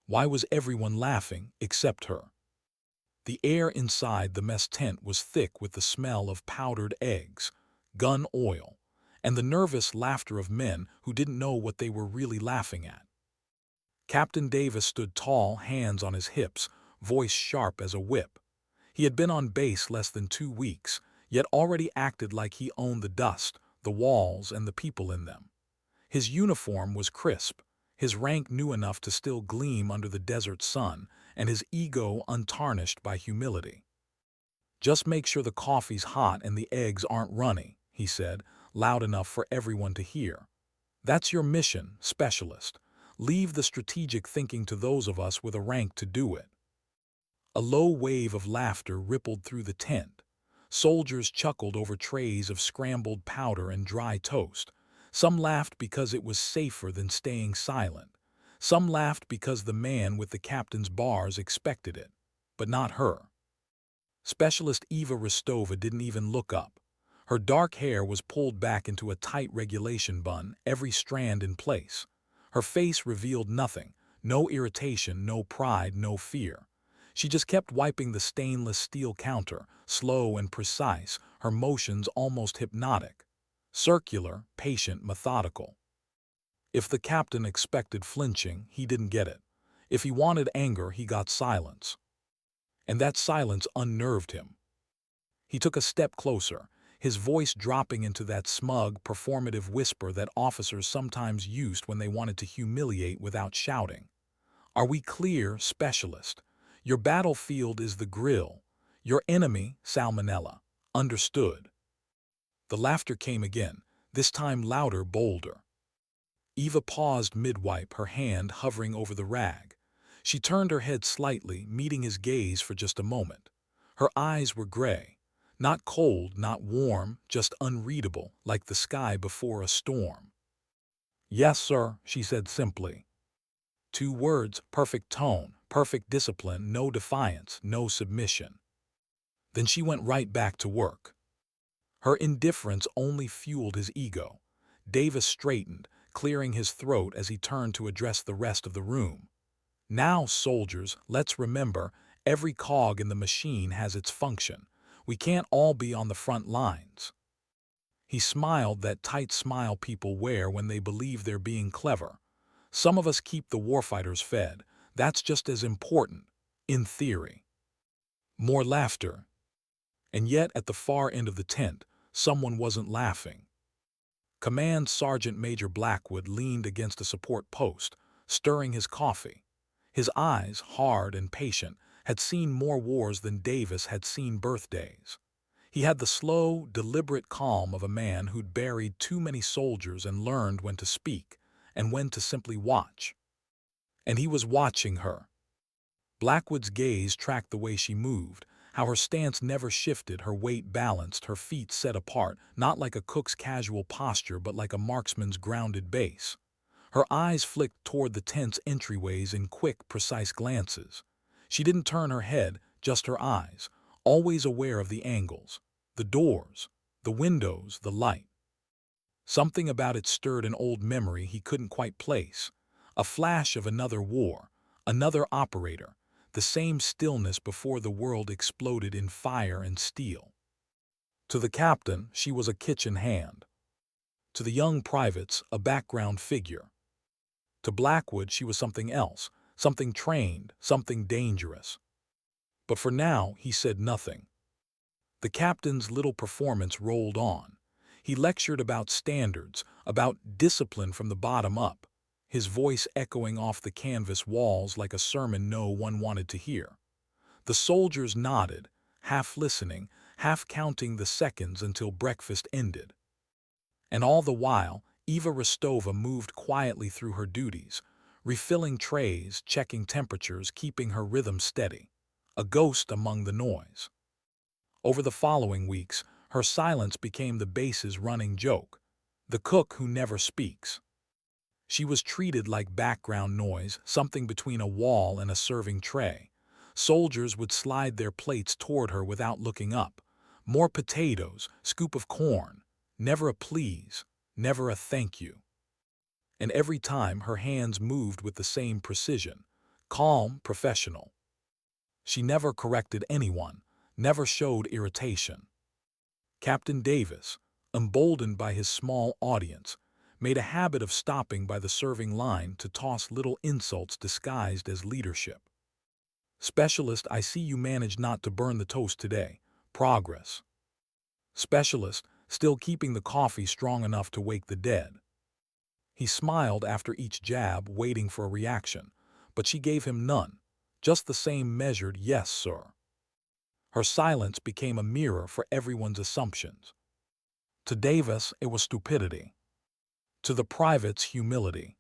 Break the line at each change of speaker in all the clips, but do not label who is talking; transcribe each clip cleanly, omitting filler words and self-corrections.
Why was everyone laughing except her? The air inside the mess tent was thick with the smell of powdered eggs, gun oil, and the nervous laughter of men who didn't know what they were really laughing at. Captain Davis stood tall, hands on his hips, voice sharp as a whip. He had been on base less than 2 weeks, yet already acted like he owned the dust, the walls, and the people in them. His uniform was crisp, his rank new enough to still gleam under the desert sun, and his ego untarnished by humility. "Just make sure the coffee's hot and the eggs aren't runny," he said, loud enough for everyone to hear. "That's your mission, specialist. Leave the strategic thinking to those of us with a rank to do it." A low wave of laughter rippled through the tent. Soldiers chuckled over trays of scrambled powder and dry toast. Some laughed because it was safer than staying silent. Some laughed because the man with the captain's bars expected it, but not her. Specialist Eva Rostova didn't even look up. Her dark hair was pulled back into a tight regulation bun, every strand in place. Her face revealed nothing, no irritation, no pride, no fear. She just kept wiping the stainless steel counter, slow and precise, her motions almost hypnotic. Circular, patient, methodical. If the captain expected flinching, he didn't get it. If he wanted anger, he got silence. And that silence unnerved him. He took a step closer, his voice dropping into that smug, performative whisper that officers sometimes used when they wanted to humiliate without shouting. "Are we clear, specialist? Your battlefield is the grill. Your enemy, salmonella. Understood." The laughter came again, this time louder, bolder. Eva paused mid-wipe, her hand hovering over the rag. She turned her head slightly, meeting his gaze for just a moment. Her eyes were gray. Not cold, not warm, just unreadable, like the sky before a storm. "Yes, sir," she said simply. 2 words, perfect tone, perfect discipline, no defiance, no submission. Then she went right back to work. Her indifference only fueled his ego. Davis straightened, clearing his throat as he turned to address the rest of the room. "Now, soldiers, let's remember, every cog in the machine has its function. We can't all be on the front lines." He smiled, that tight smile people wear when they believe they're being clever. "Some of us keep the warfighters fed. That's just as important, in theory." More laughter. And yet, at the far end of the tent, someone wasn't laughing. Command Sergeant Major Blackwood leaned against a support post, stirring his coffee. His eyes, hard and patient, had seen more wars than Davis had seen birthdays. He had the slow, deliberate calm of a man who'd buried too many soldiers and learned when to speak and when to simply watch. And he was watching her. Blackwood's gaze tracked the way she moved, how her stance never shifted, her weight balanced, her feet set apart, not like a cook's casual posture but like a marksman's grounded base. Her eyes flicked toward the tent's entryways in quick, precise glances. She didn't turn her head, just her eyes, always aware of the angles, the doors, the windows, the light. Something about it stirred an old memory he couldn't quite place. A flash of another war, another operator, the same stillness before the world exploded in fire and steel. To the captain, she was a kitchen hand. To the young privates, a background figure. To Blackwood, she was something else, something trained, something dangerous. But for now, he said nothing. The captain's little performance rolled on. He lectured about standards, about discipline from the bottom up, his voice echoing off the canvas walls like a sermon no one wanted to hear. The soldiers nodded, half listening, half counting the seconds until breakfast ended. And all the while, Eva Rostova moved quietly through her duties, refilling trays, checking temperatures, keeping her rhythm steady, a ghost among the noise. Over the following weeks, her silence became the base's running joke, the cook who never speaks. She was treated like background noise, something between a wall and a serving tray. Soldiers would slide their plates toward her without looking up. More potatoes, scoop of corn, never a please, never a thank you. And every time her hands moved with the same precision, calm, professional. She never corrected anyone, never showed irritation. Captain Davis, emboldened by his small audience, made a habit of stopping by the serving line to toss little insults disguised as leadership. Specialist, I see you managed not to burn the toast today. Progress. Specialist, still keeping the coffee strong enough to wake the dead. He smiled after each jab, waiting for a reaction, but she gave him none, just the same measured "yes, sir." Her silence became a mirror for everyone's assumptions. To Davis, it was stupidity. To the privates, humility.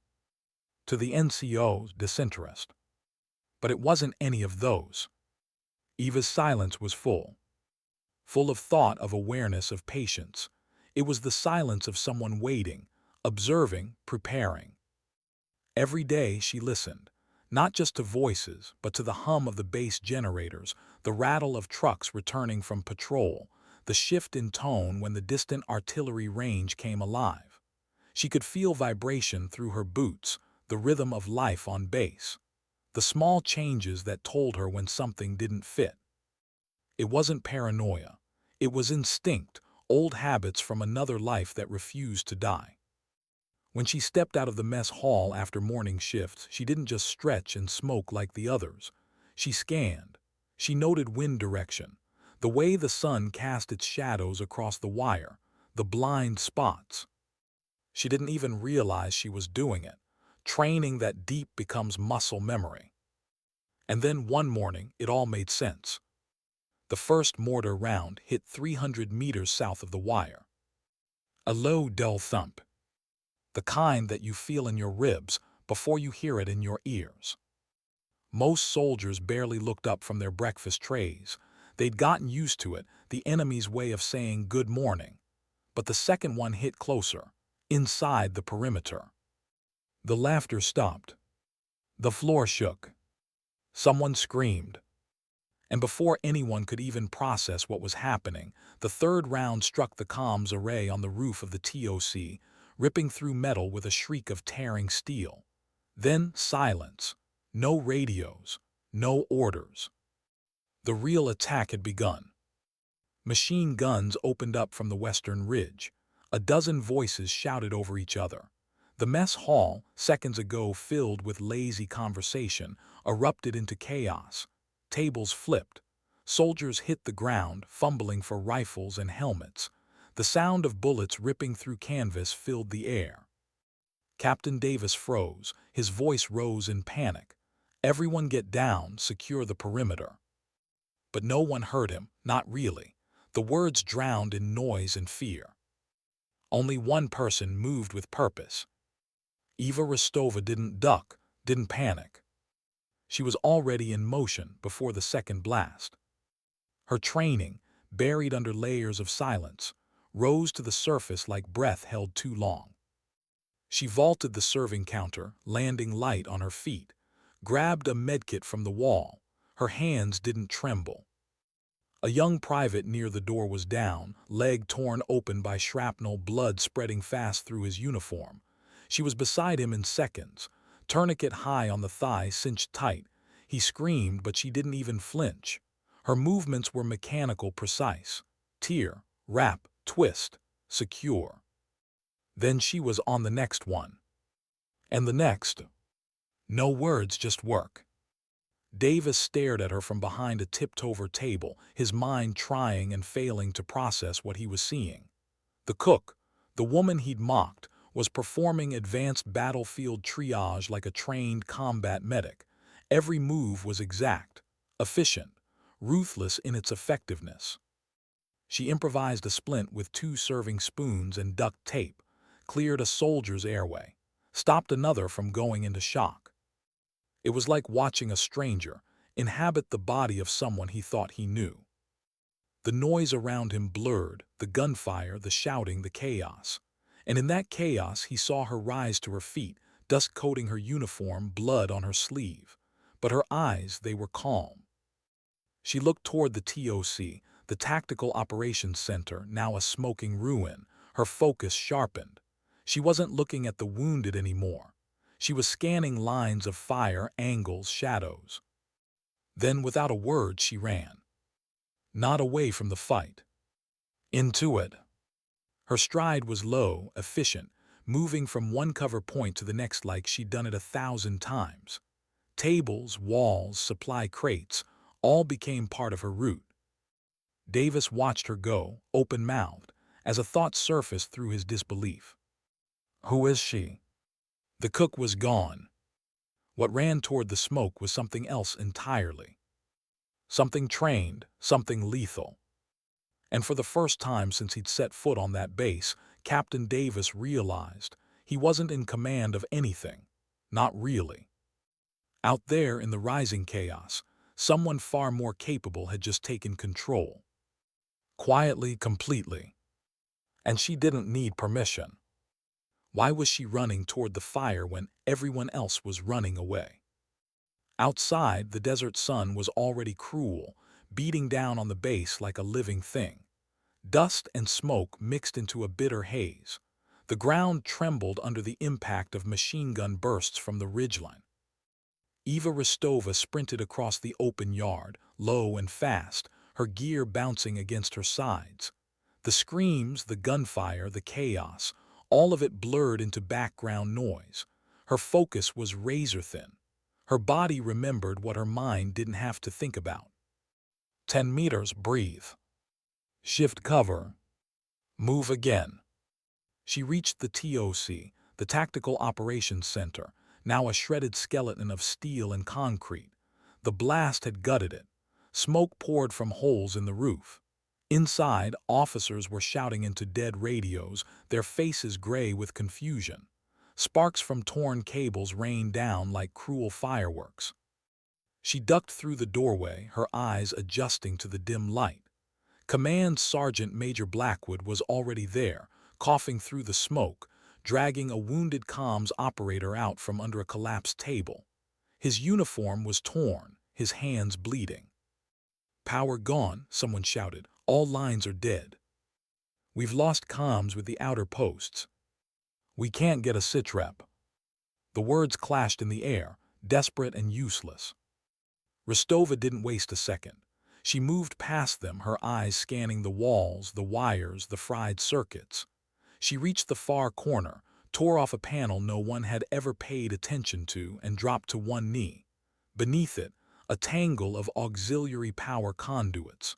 To the NCOs, disinterest. But it wasn't any of those. Eva's silence was full of thought, of awareness, of patience. It was the silence of someone waiting, observing, preparing. Every day she listened, not just to voices, but to the hum of the base generators, the rattle of trucks returning from patrol, the shift in tone when the distant artillery range came alive. She could feel vibration through her boots, the rhythm of life on base, the small changes that told her when something didn't fit. It wasn't paranoia. It was instinct, old habits from another life that refused to die. When she stepped out of the mess hall after morning shifts, she didn't just stretch and smoke like the others. She scanned. She noted wind direction, the way the sun cast its shadows across the wire, the blind spots. She didn't even realize she was doing it. Training that deep becomes muscle memory. And then one morning, it all made sense. The first mortar round hit 300 meters south of the wire. A low, dull thump. The kind that you feel in your ribs before you hear it in your ears. Most soldiers barely looked up from their breakfast trays. They'd gotten used to it, the enemy's way of saying good morning. But the second one hit closer, inside the perimeter. The laughter stopped. The floor shook. Someone screamed. And before anyone could even process what was happening, the third round struck the comms array on the roof of the TOC, ripping through metal with a shriek of tearing steel. Then silence. No radios. No orders. The real attack had begun. Machine guns opened up from the western ridge. A dozen voices shouted over each other. The mess hall, seconds ago filled with lazy conversation, erupted into chaos. Tables flipped. Soldiers hit the ground, fumbling for rifles and helmets. The sound of bullets ripping through canvas filled the air. Captain Davis froze. His voice rose in panic. Everyone get down, secure the perimeter. But no one heard him, not really. The words drowned in noise and fear. Only one person moved with purpose. Eva Rostova didn't duck, didn't panic. She was already in motion before the second blast. Her training, buried under layers of silence, rose to the surface like breath held too long. She vaulted the serving counter, landing light on her feet, grabbed a medkit from the wall. Her hands didn't tremble. A young private near the door was down, leg torn open by shrapnel, blood spreading fast through his uniform. She was beside him in seconds, tourniquet high on the thigh cinched tight. He screamed, but she didn't even flinch. Her movements were mechanical, precise. Tear, wrap, twist, secure. Then she was on the next one. And the next. No words, just work. Davis stared at her from behind a tipped-over table, his mind trying and failing to process what he was seeing. The cook, the woman he'd mocked, was performing advanced battlefield triage like a trained combat medic. Every move was exact, efficient, ruthless in its effectiveness. She improvised a splint with 2 serving spoons and duct tape, cleared a soldier's airway, stopped another from going into shock. It was like watching a stranger inhabit the body of someone he thought he knew. The noise around him blurred, the gunfire, the shouting, the chaos. And in that chaos he saw her rise to her feet, dust coating her uniform, blood on her sleeve. But her eyes, they were calm. She looked toward the TOC, the Tactical Operations Center, now a smoking ruin, her focus sharpened. She wasn't looking at the wounded anymore. She was scanning lines of fire, angles, shadows. Then, without a word, she ran. Not away from the fight. Into it. Her stride was low, efficient, moving from one cover point to the next like she'd done it 1,000 times. Tables, walls, supply crates, all became part of her route. Davis watched her go, open-mouthed, as a thought surfaced through his disbelief. Who is she? The cook was gone. What ran toward the smoke was something else entirely. Something trained, something lethal. And for the first time since he'd set foot on that base, Captain Davis realized he wasn't in command of anything. Not really. Out there in the rising chaos, someone far more capable had just taken control. Quietly, completely. And she didn't need permission. Why was she running toward the fire when everyone else was running away? Outside, the desert sun was already cruel, beating down on the base like a living thing. Dust and smoke mixed into a bitter haze. The ground trembled under the impact of machine gun bursts from the ridgeline. Eva Rostova sprinted across the open yard, low and fast, her gear bouncing against her sides. The screams, the gunfire, the chaos, all of it blurred into background noise. Her focus was razor-thin. Her body remembered what her mind didn't have to think about. 10 meters, breathe. Shift cover. Move again. She reached the TOC, the Tactical Operations Center, now a shredded skeleton of steel and concrete. The blast had gutted it. Smoke poured from holes in the roof. Inside, officers were shouting into dead radios, their faces gray with confusion. Sparks from torn cables rained down like cruel fireworks. She ducked through the doorway, her eyes adjusting to the dim light. Command Sergeant Major Blackwood was already there, coughing through the smoke, dragging a wounded comms operator out from under a collapsed table. His uniform was torn, his hands bleeding. Power gone, someone shouted. All lines are dead. We've lost comms with the outer posts. We can't get a sitrep. The words clashed in the air, desperate and useless. Rostova didn't waste a second. She moved past them, her eyes scanning the walls, the wires, the fried circuits. She reached the far corner, tore off a panel no one had ever paid attention to, and dropped to one knee. Beneath it, a tangle of auxiliary power conduits.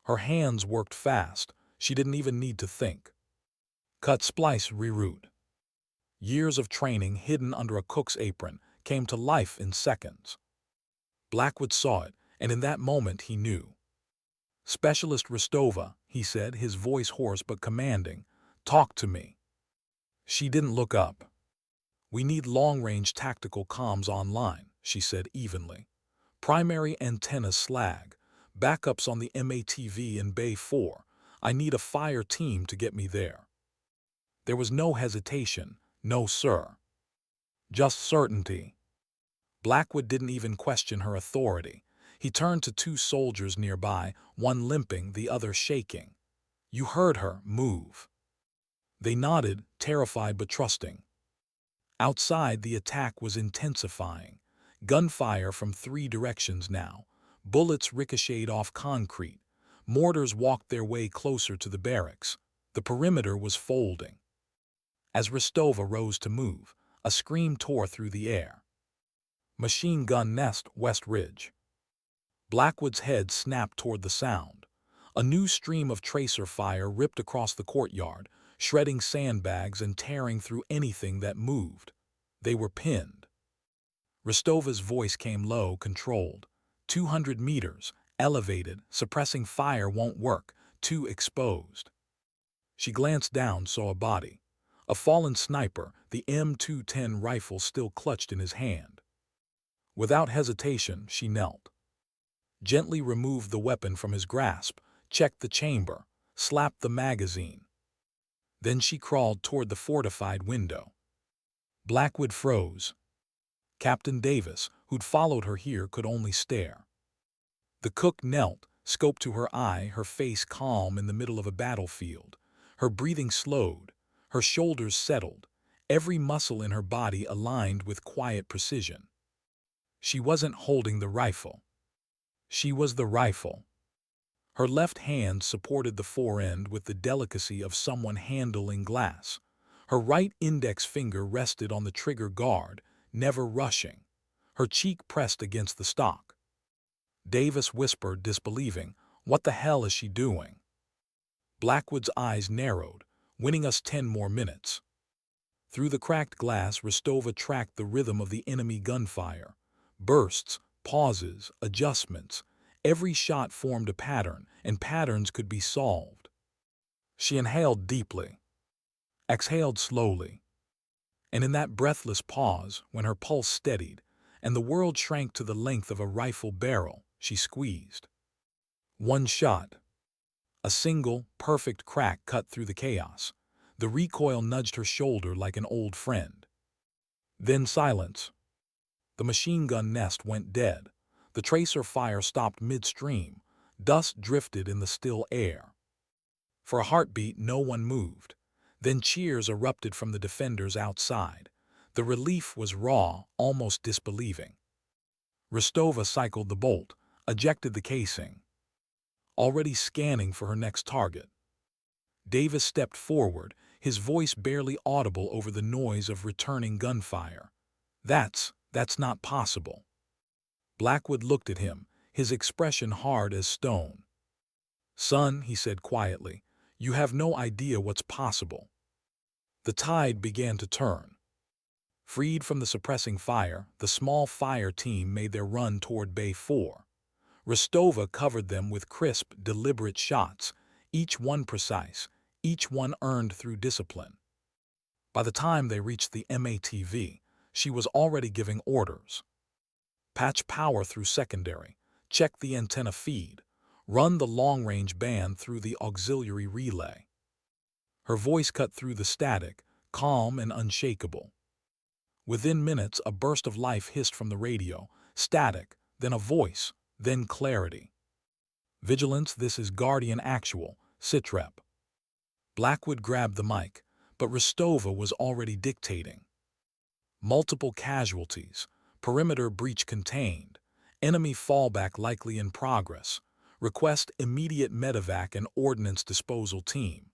Her hands worked fast. She didn't even need to think. Cut, splice, reroute. Years of training hidden under a cook's apron came to life in seconds. Blackwood saw it, and in that moment he knew. Specialist Rostova, he said, his voice hoarse but commanding, talk to me. She didn't look up. We need long-range tactical comms online, she said evenly. Primary antenna slag. Backups on the MATV in Bay 4. I need a fire team to get me there. There was no hesitation, no sir. Just certainty. Blackwood didn't even question her authority. He turned to two soldiers nearby, one limping, the other shaking. You heard her, move. They nodded, terrified but trusting. Outside, the attack was intensifying. Gunfire from 3 directions now. Bullets ricocheted off concrete. Mortars walked their way closer to the barracks. The perimeter was folding. As Rostova rose to move, a scream tore through the air. Machine gun nest, West Ridge. Blackwood's head snapped toward the sound. A new stream of tracer fire ripped across the courtyard, shredding sandbags and tearing through anything that moved. They were pinned. Rostova's voice came low, controlled. 200 meters, elevated, suppressing fire won't work, too exposed. She glanced down, saw a body. A fallen sniper, the M210 rifle still clutched in his hand. Without hesitation, she knelt. Gently removed the weapon from his grasp, checked the chamber, slapped the magazine. Then she crawled toward the fortified window. Blackwood froze. Captain Davis, who'd followed her here, could only stare. The cook knelt, scoped to her eye, her face calm in the middle of a battlefield. Her breathing slowed, her shoulders settled. every muscle in her body aligned with quiet precision. She wasn't holding the rifle. She was the rifle. Her left hand supported the forend with the delicacy of someone handling glass. Her right index finger rested on the trigger guard, never rushing. Her cheek pressed against the stock. Davis whispered, disbelieving, "What the hell is she doing?" Blackwood's eyes narrowed, "Winning us 10 more minutes." Through the cracked glass, Rostova tracked the rhythm of the enemy gunfire. Bursts, pauses, adjustments. Every shot formed a pattern, and patterns could be solved. She inhaled deeply, exhaled slowly, and in that breathless pause, when her pulse steadied and the world shrank to the length of a rifle barrel, she squeezed. One shot. A single, perfect crack cut through the chaos. The recoil nudged her shoulder like an old friend. Then silence. The machine gun nest went dead. The tracer fire stopped midstream. Dust drifted in the still air. For a heartbeat, no one moved. Then cheers erupted from the defenders outside. The relief was raw, almost disbelieving. Rostova cycled the bolt, ejected the casing, already scanning for her next target. Davis stepped forward, his voice barely audible over the noise of returning gunfire. That's not possible." Blackwood looked at him, his expression hard as stone. "Son," he said quietly, "you have no idea what's possible." The tide began to turn. Freed from the suppressing fire, the small fire team made their run toward Bay 4. Rostova covered them with crisp, deliberate shots, each one precise, each one earned through discipline. By the time they reached the MATV, she was already giving orders. Patch power through secondary, check the antenna feed, run the long-range band through the auxiliary relay. Her voice cut through the static, calm and unshakable. Within minutes, a burst of life hissed from the radio, static, then a voice, then clarity. "Vigilance, this is Guardian Actual, Sitrep." Blackwood grabbed the mic, but Rostova was already dictating. "Multiple casualties, perimeter breach contained, enemy fallback likely in progress, request immediate medevac and ordnance disposal team."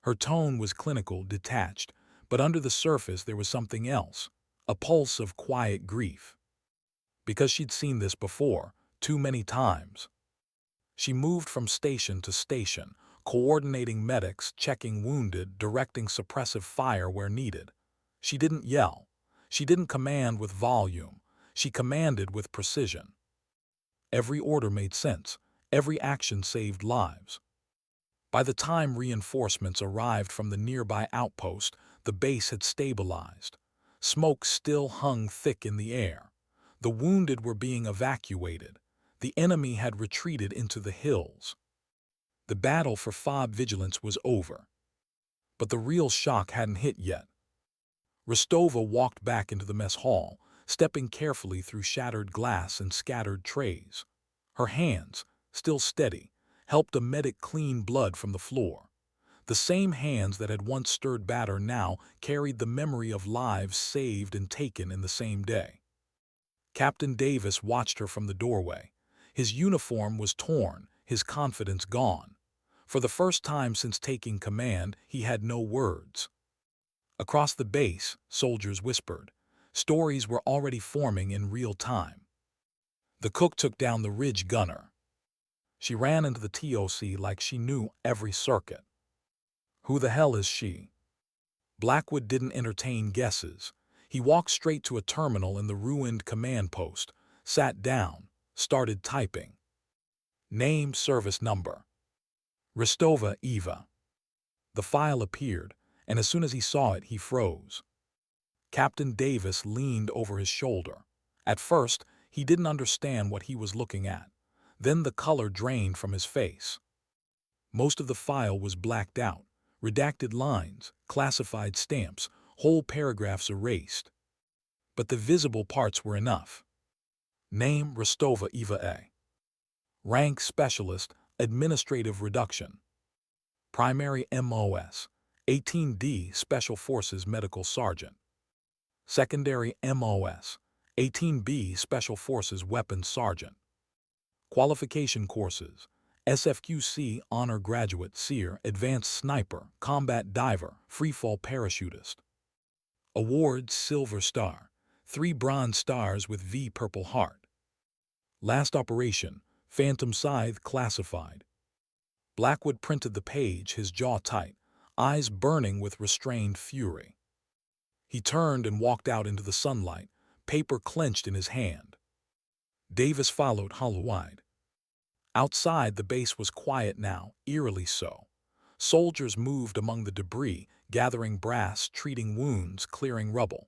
Her tone was clinical, detached, but under the surface there was something else, a pulse of quiet grief. Because she'd seen this before, too many times. She moved from station to station, coordinating medics, checking wounded, directing suppressive fire where needed. She didn't yell. She didn't command with volume. She commanded with precision. Every order made sense. Every action saved lives. By the time reinforcements arrived from the nearby outpost, the base had stabilized. Smoke still hung thick in the air. The wounded were being evacuated. The enemy had retreated into the hills. The battle for FOB vigilance was over. But the real shock hadn't hit yet. Rostova walked back into the mess hall, stepping carefully through shattered glass and scattered trays. Her hands, still steady, helped a medic clean blood from the floor. The same hands that had once stirred batter now carried the memory of lives saved and taken in the same day. Captain Davis watched her from the doorway. His uniform was torn, his confidence gone. For the first time since taking command, he had no words. Across the base, soldiers whispered. Stories were already forming in real time. The cook took down the ridge gunner. She ran into the TOC like she knew every circuit. Who the hell is she? Blackwood didn't entertain guesses. He walked straight to a terminal in the ruined command post, sat down, started typing. Name, service number. Rostova Eva. The file appeared, and as soon as he saw it, he froze. Captain Davis leaned over his shoulder. At first, he didn't understand what he was looking at. Then the color drained from his face. Most of the file was blacked out. Redacted lines, classified stamps, whole paragraphs erased. But the visible parts were enough. Name, Rostova Eva A. Rank, specialist, administrative reduction. Primary MOS, 18D Special Forces Medical Sergeant. Secondary MOS. 18B Special Forces Weapons Sergeant. Qualification Courses: SFQC Honor Graduate SEER Advanced Sniper Combat Diver Freefall Parachutist. Awards: Silver Star, 3 Bronze Stars with V Purple Heart. Last Operation: Phantom Scythe Classified. Blackwood printed the page, his jaw tight, eyes burning with restrained fury. He turned and walked out into the sunlight, paper clenched in his hand. Davis followed hollow-eyed. Outside, the base was quiet now, eerily so. Soldiers moved among the debris, gathering brass, treating wounds, clearing rubble.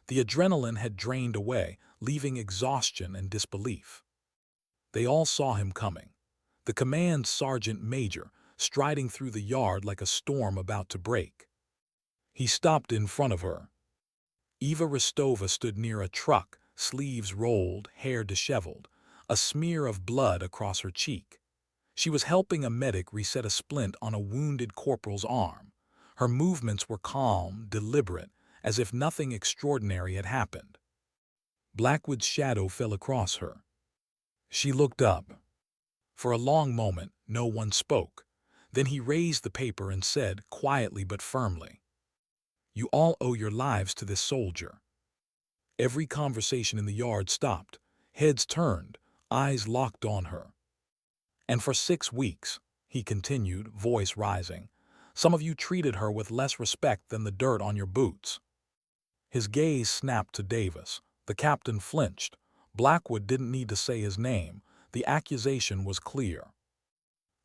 The adrenaline had drained away, leaving exhaustion and disbelief. They all saw him coming. The command sergeant major, striding through the yard like a storm about to break. He stopped in front of her. Eva Rostova stood near a truck, sleeves rolled, hair disheveled, a smear of blood across her cheek. She was helping a medic reset a splint on a wounded corporal's arm. Her movements were calm, deliberate, as if nothing extraordinary had happened. Blackwood's shadow fell across her. She looked up. For a long moment, no one spoke. Then he raised the paper and said, quietly but firmly, "You all owe your lives to this soldier." Every conversation in the yard stopped. Heads turned, eyes locked on her. "And for 6 weeks," he continued, voice rising, "some of you treated her with less respect than the dirt on your boots." His gaze snapped to Davis. The captain flinched. Blackwood didn't need to say his name. The accusation was clear.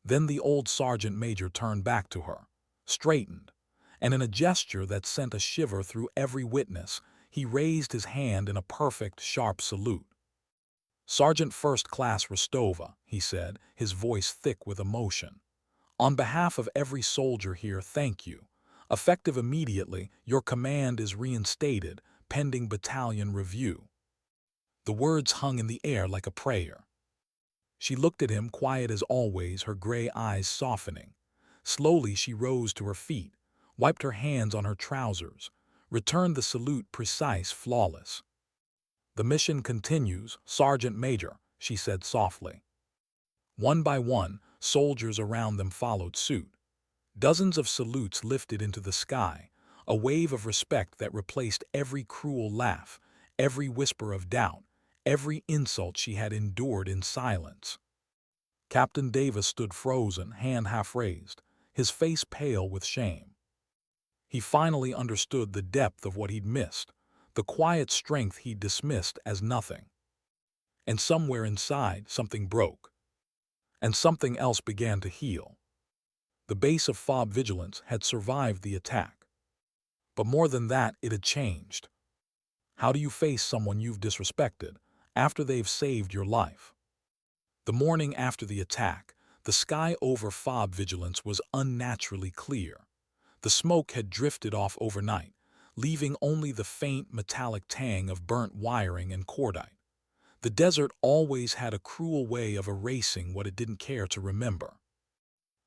Then the old sergeant major turned back to her, straightened, and in a gesture that sent a shiver through every witness, he raised his hand in a perfect, sharp salute. "Sergeant First Class Rostova," he said, his voice thick with emotion. "On behalf of every soldier here, thank you. Effective immediately, your command is reinstated, pending battalion review." The words hung in the air like a prayer. She looked at him, quiet as always, her gray eyes softening. Slowly she rose to her feet, wiped her hands on her trousers, returned the salute precise, flawless. "The mission continues, Sergeant Major," she said softly. One by one, soldiers around them followed suit. Dozens of salutes lifted into the sky, a wave of respect that replaced every cruel laugh, every whisper of doubt, every insult she had endured in silence. Captain Davis stood frozen, hand half raised, his face pale with shame. He finally understood the depth of what he'd missed, the quiet strength he'd dismissed as nothing. And somewhere inside, something broke. And something else began to heal. The base of FOB Vigilance had survived the attack. But more than that, it had changed. How do you face someone you've disrespected after they've saved your life? The morning after the attack, the sky over FOB Vigilance was unnaturally clear. The smoke had drifted off overnight, leaving only the faint metallic tang of burnt wiring and cordite. The desert always had a cruel way of erasing what it didn't care to remember.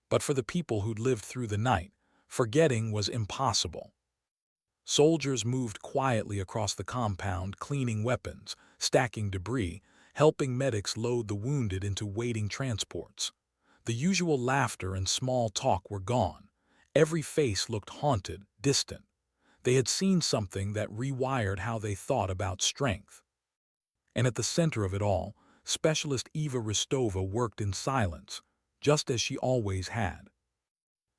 But for the people who'd lived through the night, forgetting was impossible. Soldiers moved quietly across the compound, cleaning weapons, stacking debris, helping medics load the wounded into waiting transports. The usual laughter and small talk were gone. Every face looked haunted, distant. They had seen something that rewired how they thought about strength. And at the center of it all, Specialist Eva Rostova worked in silence, just as she always had.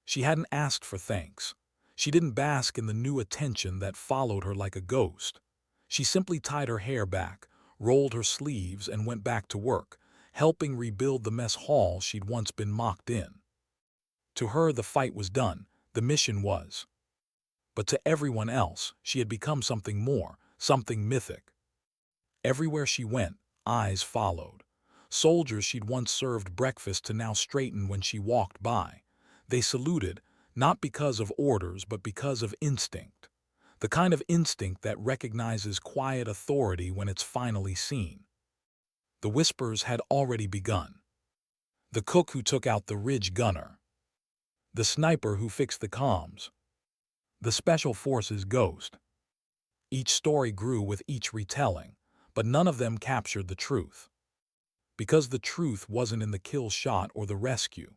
She hadn't asked for thanks. She didn't bask in the new attention that followed her like a ghost. She simply tied her hair back, rolled her sleeves, and went back to work, helping rebuild the mess hall she'd once been mocked in. To her, the fight was done, the mission was. But to everyone else, she had become something more, something mythic. Everywhere she went, eyes followed. Soldiers she'd once served breakfast to now straightened when she walked by. They saluted, not because of orders but because of instinct. The kind of instinct that recognizes quiet authority when it's finally seen. The whispers had already begun. The cook who took out the ridge gunner. The sniper who fixed the comms. The Special Forces Ghost. Each story grew with each retelling, but none of them captured the truth. Because the truth wasn't in the kill shot or the rescue.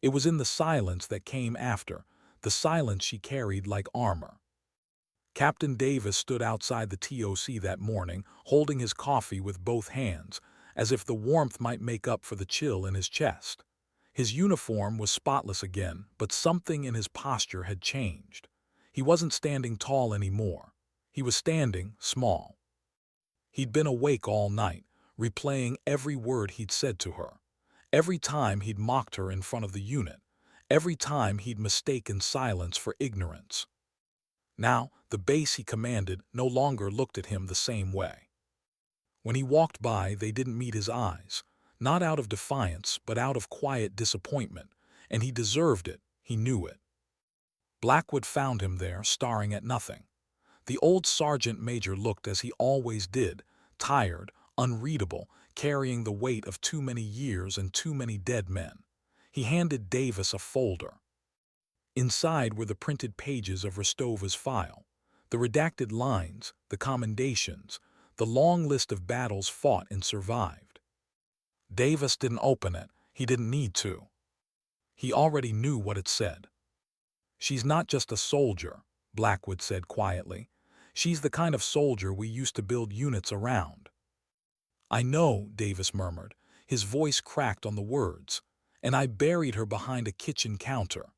It was in the silence that came after, the silence she carried like armor. Captain Davis stood outside the TOC that morning, holding his coffee with both hands, as if the warmth might make up for the chill in his chest. His uniform was spotless again, but something in his posture had changed. He wasn't standing tall anymore. He was standing small. He'd been awake all night, replaying every word he'd said to her. Every time he'd mocked her in front of the unit. Every time he'd mistaken silence for ignorance. Now, the base he commanded no longer looked at him the same way. When he walked by, they didn't meet his eyes, not out of defiance, but out of quiet disappointment, and he deserved it, he knew it. Blackwood found him there, staring at nothing. The old sergeant major looked as he always did, tired, unreadable, carrying the weight of too many years and too many dead men. He handed Davis a folder. Inside were the printed pages of Rostova's file, the redacted lines, the commendations, the long list of battles fought and survived. Davis didn't open it. He didn't need to. He already knew what it said. "She's not just a soldier," Blackwood said quietly. "She's the kind of soldier we used to build units around." "I know," Davis murmured. His voice cracked on the words. "And I buried her behind a kitchen counter."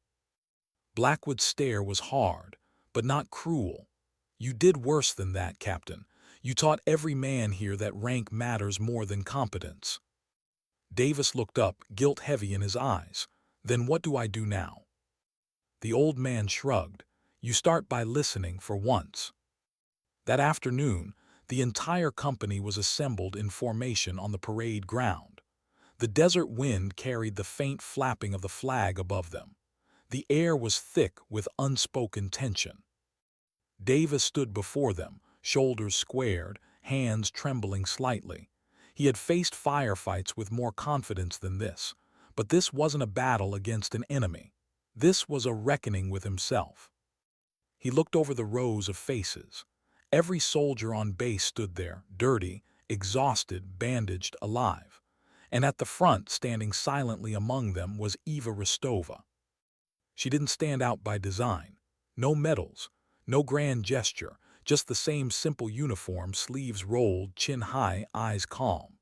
Blackwood's stare was hard, but not cruel. "You did worse than that, Captain. You taught every man here that rank matters more than competence." Davis looked up, guilt heavy in his eyes. "Then what do I do now?" The old man shrugged. "You start by listening for once." That afternoon, the entire company was assembled in formation on the parade ground. The desert wind carried the faint flapping of the flag above them. The air was thick with unspoken tension. Davis stood before them, shoulders squared, hands trembling slightly. He had faced firefights with more confidence than this, but this wasn't a battle against an enemy. This was a reckoning with himself. He looked over the rows of faces. Every soldier on base stood there, dirty, exhausted, bandaged, alive. And at the front, standing silently among them, was Eva Rostova. She didn't stand out by design. No medals, no grand gesture, just the same simple uniform, sleeves rolled, chin high, eyes calm.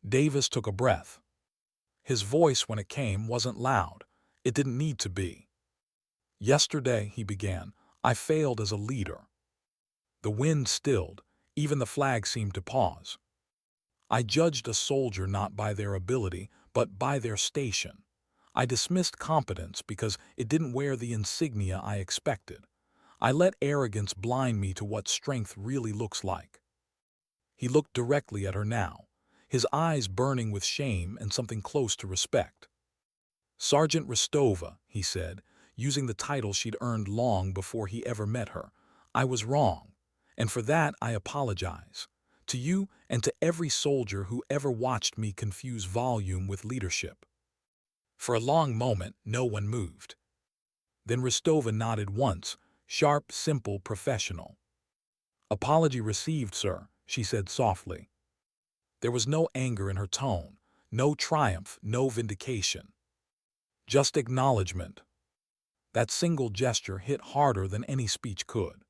Davis took a breath. His voice, when it came, wasn't loud. It didn't need to be. "Yesterday," he began, "I failed as a leader." The wind stilled. Even the flag seemed to pause. "I judged a soldier not by their ability, but by their station. I dismissed competence because it didn't wear the insignia I expected. I let arrogance blind me to what strength really looks like." He looked directly at her now, his eyes burning with shame and something close to respect. "Sergeant Rostova," he said, using the title she'd earned long before he ever met her, "I was wrong, and for that I apologize. To you and to every soldier who ever watched me confuse volume with leadership." For a long moment, no one moved. Then Rostova nodded once, sharp, simple, professional. "Apology received, sir," she said softly. There was no anger in her tone, no triumph, no vindication. Just acknowledgement. That single gesture hit harder than any speech could.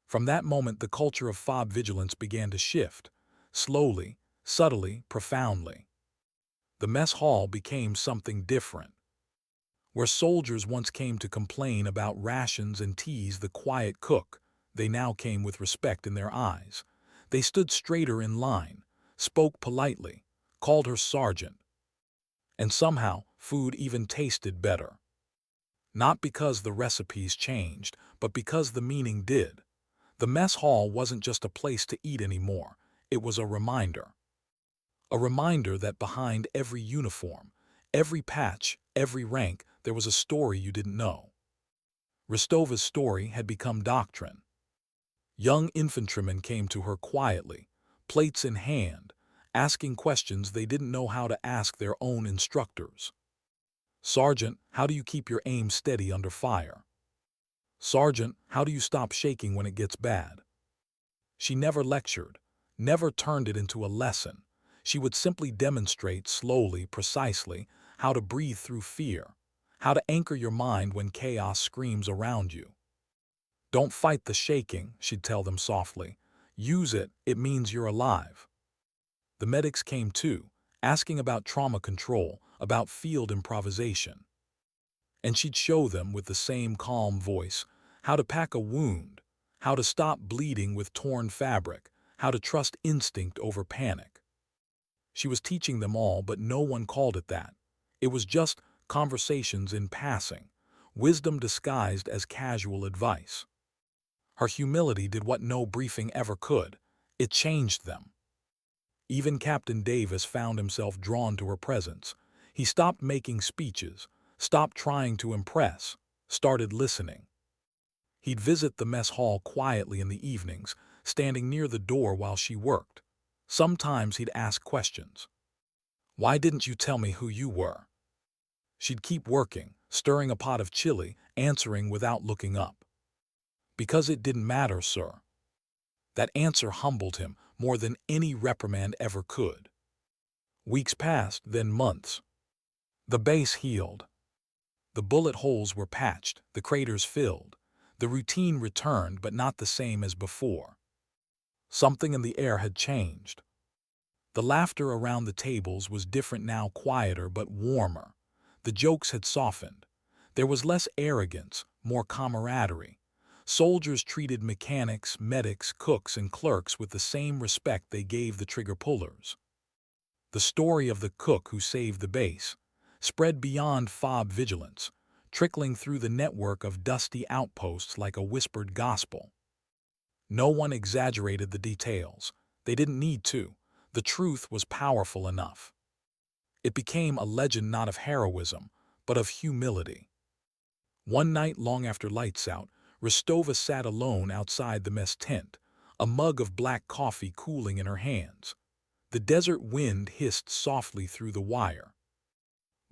From that moment, the culture of FOB vigilance began to shift, slowly, subtly, profoundly. The mess hall became something different. Where soldiers once came to complain about rations and tease the quiet cook, they now came with respect in their eyes. They stood straighter in line, spoke politely, called her sergeant. And somehow, food even tasted better. Not because the recipes changed, but because the meaning did. The mess hall wasn't just a place to eat anymore. It was a reminder. A reminder that behind every uniform, every patch, every rank, there was a story you didn't know. Rostova's story had become doctrine. Young infantrymen came to her quietly, plates in hand, asking questions they didn't know how to ask their own instructors. "Sergeant, how do you keep your aim steady under fire?" "Sergeant, how do you stop shaking when it gets bad?" She never lectured, never turned it into a lesson. She would simply demonstrate slowly, precisely, how to breathe through fear, how to anchor your mind when chaos screams around you. "Don't fight the shaking," she'd tell them softly. "Use it, it means you're alive." The medics came too, asking about trauma control, about field improvisation. And she'd show them with the same calm voice how to pack a wound, how to stop bleeding with torn fabric, how to trust instinct over panic. She was teaching them all, but no one called it that. It was just conversations in passing, wisdom disguised as casual advice. Her humility did what no briefing ever could. It changed them. Even Captain Davis found himself drawn to her presence. He stopped making speeches, stopped trying to impress, started listening. He'd visit the mess hall quietly in the evenings, standing near the door while she worked. Sometimes he'd ask questions. "Why didn't you tell me who you were?" She'd keep working, stirring a pot of chili, answering without looking up. "Because it didn't matter, sir." That answer humbled him more than any reprimand ever could. Weeks passed, then months. The base healed. The bullet holes were patched, the craters filled. The routine returned, but not the same as before. Something in the air had changed. The laughter around the tables was different now, quieter but warmer. The jokes had softened. There was less arrogance, more camaraderie. Soldiers treated mechanics, medics, cooks, and clerks with the same respect they gave the trigger pullers. The story of the cook who saved the base spread beyond FOB vigilance, trickling through the network of dusty outposts like a whispered gospel. No one exaggerated the details. They didn't need to. The truth was powerful enough. It became a legend not of heroism, but of humility. One night long after lights out, Rostova sat alone outside the mess tent, a mug of black coffee cooling in her hands. The desert wind hissed softly through the wire.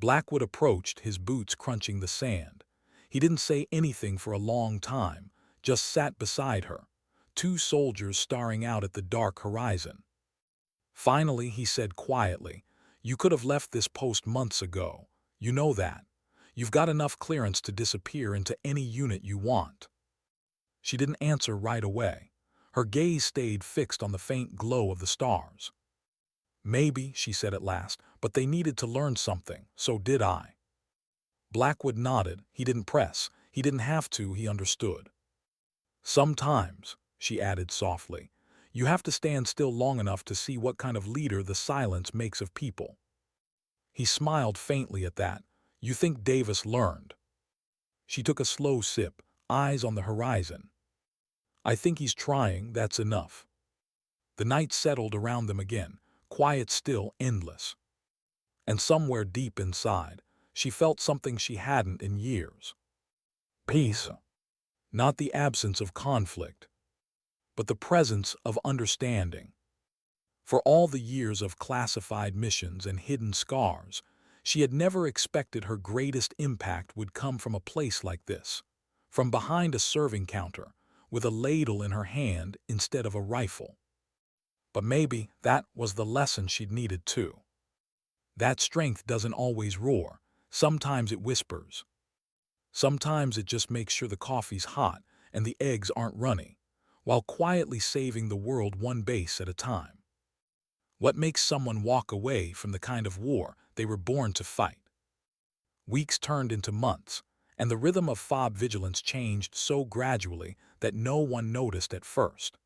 Blackwood approached, his boots crunching the sand. He didn't say anything for a long time, just sat beside her, two soldiers staring out at the dark horizon. Finally, he said quietly, "You could have left this post months ago. You know that. You've got enough clearance to disappear into any unit you want." She didn't answer right away. Her gaze stayed fixed on the faint glow of the stars. "Maybe," she said at last, "but they needed to learn something, so did I." Blackwood nodded. He didn't press. He didn't have to, he understood. "Sometimes," she added softly, "you have to stand still long enough to see what kind of leader the silence makes of people." He smiled faintly at that. "You think Davis learned?" She took a slow sip, eyes on the horizon. "I think he's trying, that's enough." The night settled around them again, quiet, still, endless. And somewhere deep inside, she felt something she hadn't in years. Peace. Not the absence of conflict, but the presence of understanding. For all the years of classified missions and hidden scars, she had never expected her greatest impact would come from a place like this, from behind a serving counter, with a ladle in her hand instead of a rifle. But maybe that was the lesson she'd needed too. That strength doesn't always roar. Sometimes it whispers. Sometimes it just makes sure the coffee's hot and the eggs aren't runny, while quietly saving the world one base at a time. What makes someone walk away from the kind of war they were born to fight? Weeks turned into months, and the rhythm of FOB vigilance changed so gradually that no one noticed at first.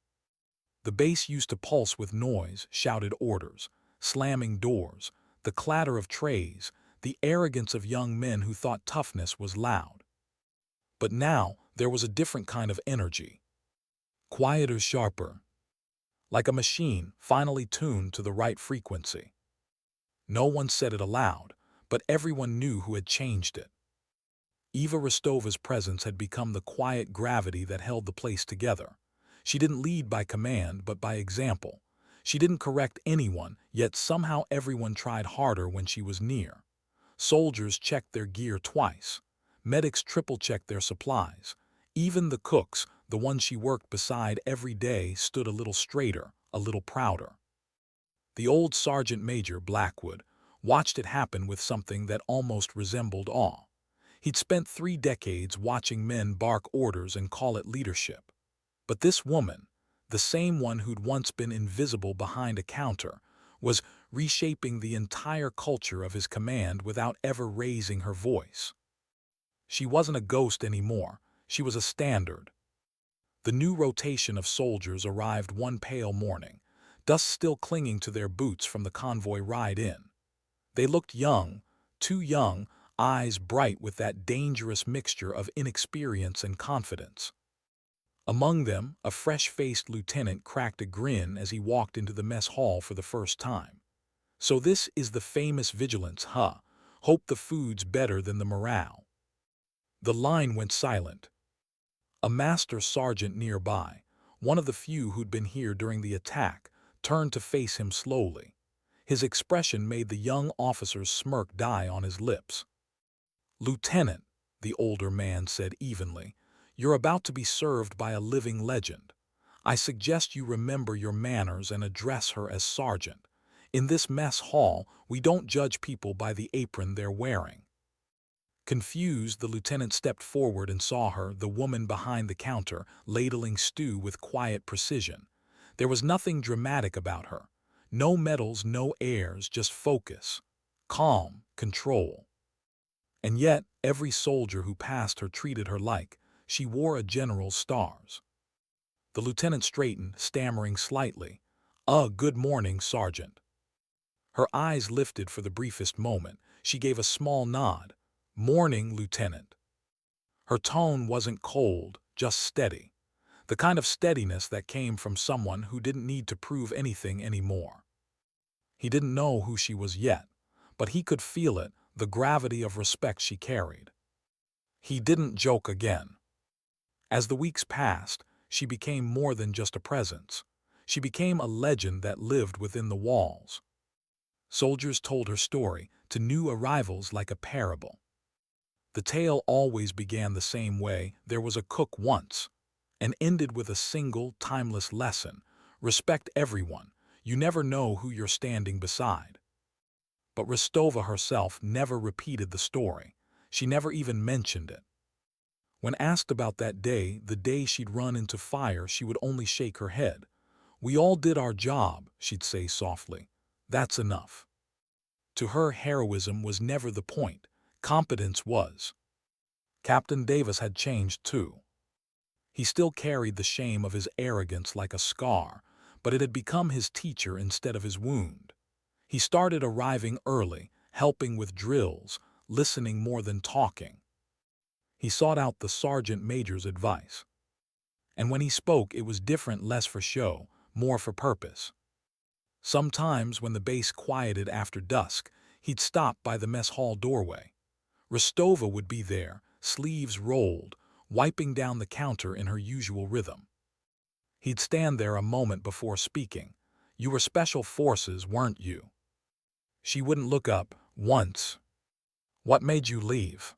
The base used to pulse with noise, shouted orders, slamming doors, the clatter of trays, the arrogance of young men who thought toughness was loud. But now there was a different kind of energy. Quieter, sharper. Like a machine finally tuned to the right frequency. No one said it aloud, but everyone knew who had changed it. Eva Rostova's presence had become the quiet gravity that held the place together. She didn't lead by command, but by example. She didn't correct anyone, yet somehow everyone tried harder when she was near. Soldiers checked their gear twice. Medics triple-checked their supplies. Even the cooks, the ones she worked beside every day, stood a little straighter, a little prouder. The old Sergeant Major Blackwood watched it happen with something that almost resembled awe. He'd spent 3 decades watching men bark orders and call it leadership. But this woman, the same one who'd once been invisible behind a counter, was reshaping the entire culture of his command without ever raising her voice. She wasn't a ghost anymore. She was a standard. The new rotation of soldiers arrived one pale morning, dust still clinging to their boots from the convoy ride in. They looked young, too young, eyes bright with that dangerous mixture of inexperience and confidence. Among them, a fresh-faced lieutenant cracked a grin as he walked into the mess hall for the first time. "So this is the famous vigilance, huh? Hope the food's better than the morale." The line went silent. A master sergeant nearby, one of the few who'd been here during the attack, turned to face him slowly. His expression made the young officer's smirk die on his lips. "Lieutenant," the older man said evenly, "you're about to be served by a living legend. I suggest you remember your manners and address her as sergeant. In this mess hall, we don't judge people by the apron they're wearing." Confused, the lieutenant stepped forward and saw her, the woman behind the counter, ladling stew with quiet precision. There was nothing dramatic about her. No medals, no airs, just focus, calm, control. And yet, every soldier who passed her treated her like she wore a general's stars. The lieutenant straightened, stammering slightly. Good morning, Sergeant." Her eyes lifted for the briefest moment. She gave a small nod. "Morning, Lieutenant." Her tone wasn't cold, just steady. The kind of steadiness that came from someone who didn't need to prove anything anymore. He didn't know who she was yet, but he could feel it, the gravity of respect she carried. He didn't joke again. As the weeks passed, she became more than just a presence. She became a legend that lived within the walls. Soldiers told her story to new arrivals like a parable. The tale always began the same way: there was a cook once, and ended with a single, timeless lesson: respect everyone. You never know who you're standing beside. But Rostova herself never repeated the story. She never even mentioned it. When asked about that day, the day she'd run into fire, she would only shake her head. "We all did our job," she'd say softly. "That's enough." To her, heroism was never the point. Competence was. Captain Davis had changed too. He still carried the shame of his arrogance like a scar, but it had become his teacher instead of his wound. He started arriving early, helping with drills, listening more than talking. He sought out the sergeant major's advice. And when he spoke, it was different, less for show, more for purpose. Sometimes, when the base quieted after dusk, he'd stop by the mess hall doorway. Rostova would be there, sleeves rolled, wiping down the counter in her usual rhythm. He'd stand there a moment before speaking. "You were special forces, weren't you?" She wouldn't look up. "Once." "What made you leave?"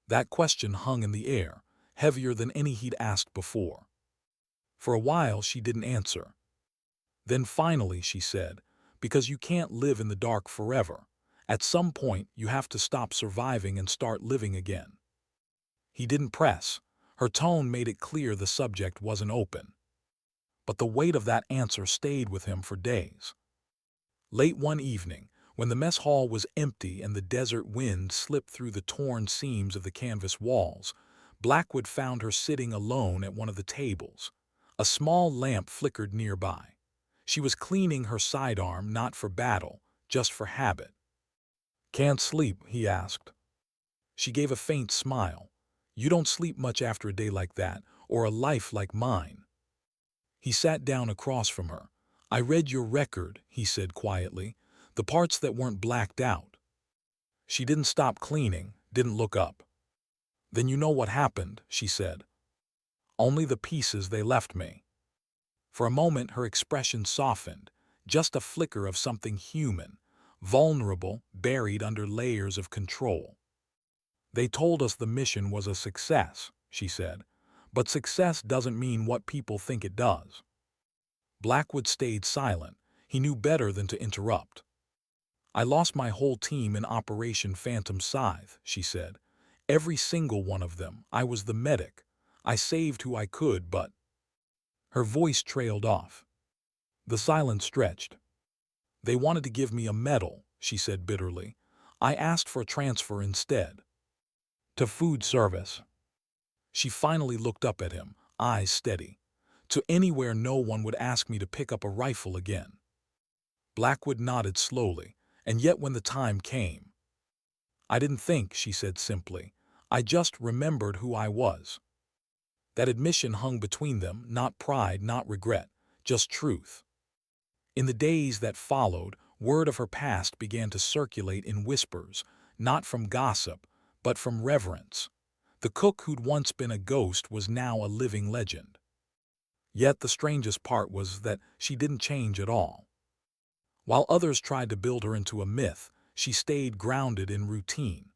That question hung in the air, heavier than any he'd asked before. For a while she didn't answer. Then finally she said, "Because you can't live in the dark forever. At some point you have to stop surviving and start living again." He didn't press. Her tone made it clear the subject wasn't open. But the weight of that answer stayed with him for days. Late one evening, when the mess hall was empty and the desert wind slipped through the torn seams of the canvas walls, Blackwood found her sitting alone at one of the tables. A small lamp flickered nearby. She was cleaning her sidearm, not for battle, just for habit. "Can't sleep?" he asked. She gave a faint smile. "You don't sleep much after a day like that, or a life like mine." He sat down across from her. "I read your record," he said quietly, "the parts that weren't blacked out." She didn't stop cleaning, didn't look up. "Then you know what happened," she said. "Only the pieces they left me." For a moment her expression softened, just a flicker of something human, vulnerable, buried under layers of control. "They told us the mission was a success," she said. But success doesn't mean what people think it does. Blackwood stayed silent. He knew better than to interrupt. I lost my whole team in Operation Phantom Scythe, she said. Every single one of them. I was the medic. I saved who I could, but... Her voice trailed off. The silence stretched. They wanted to give me a medal, she said bitterly. I asked for a transfer instead. To food service. She finally looked up at him, eyes steady. To anywhere no one would ask me to pick up a rifle again. Blackwood nodded slowly, and yet when the time came. I didn't think, she said simply. I just remembered who I was. That admission hung between them, not pride, not regret, just truth. In the days that followed, word of her past began to circulate in whispers, not from gossip, but from reverence. The cook who'd once been a ghost was now a living legend. Yet the strangest part was that she didn't change at all. While others tried to build her into a myth, she stayed grounded in routine.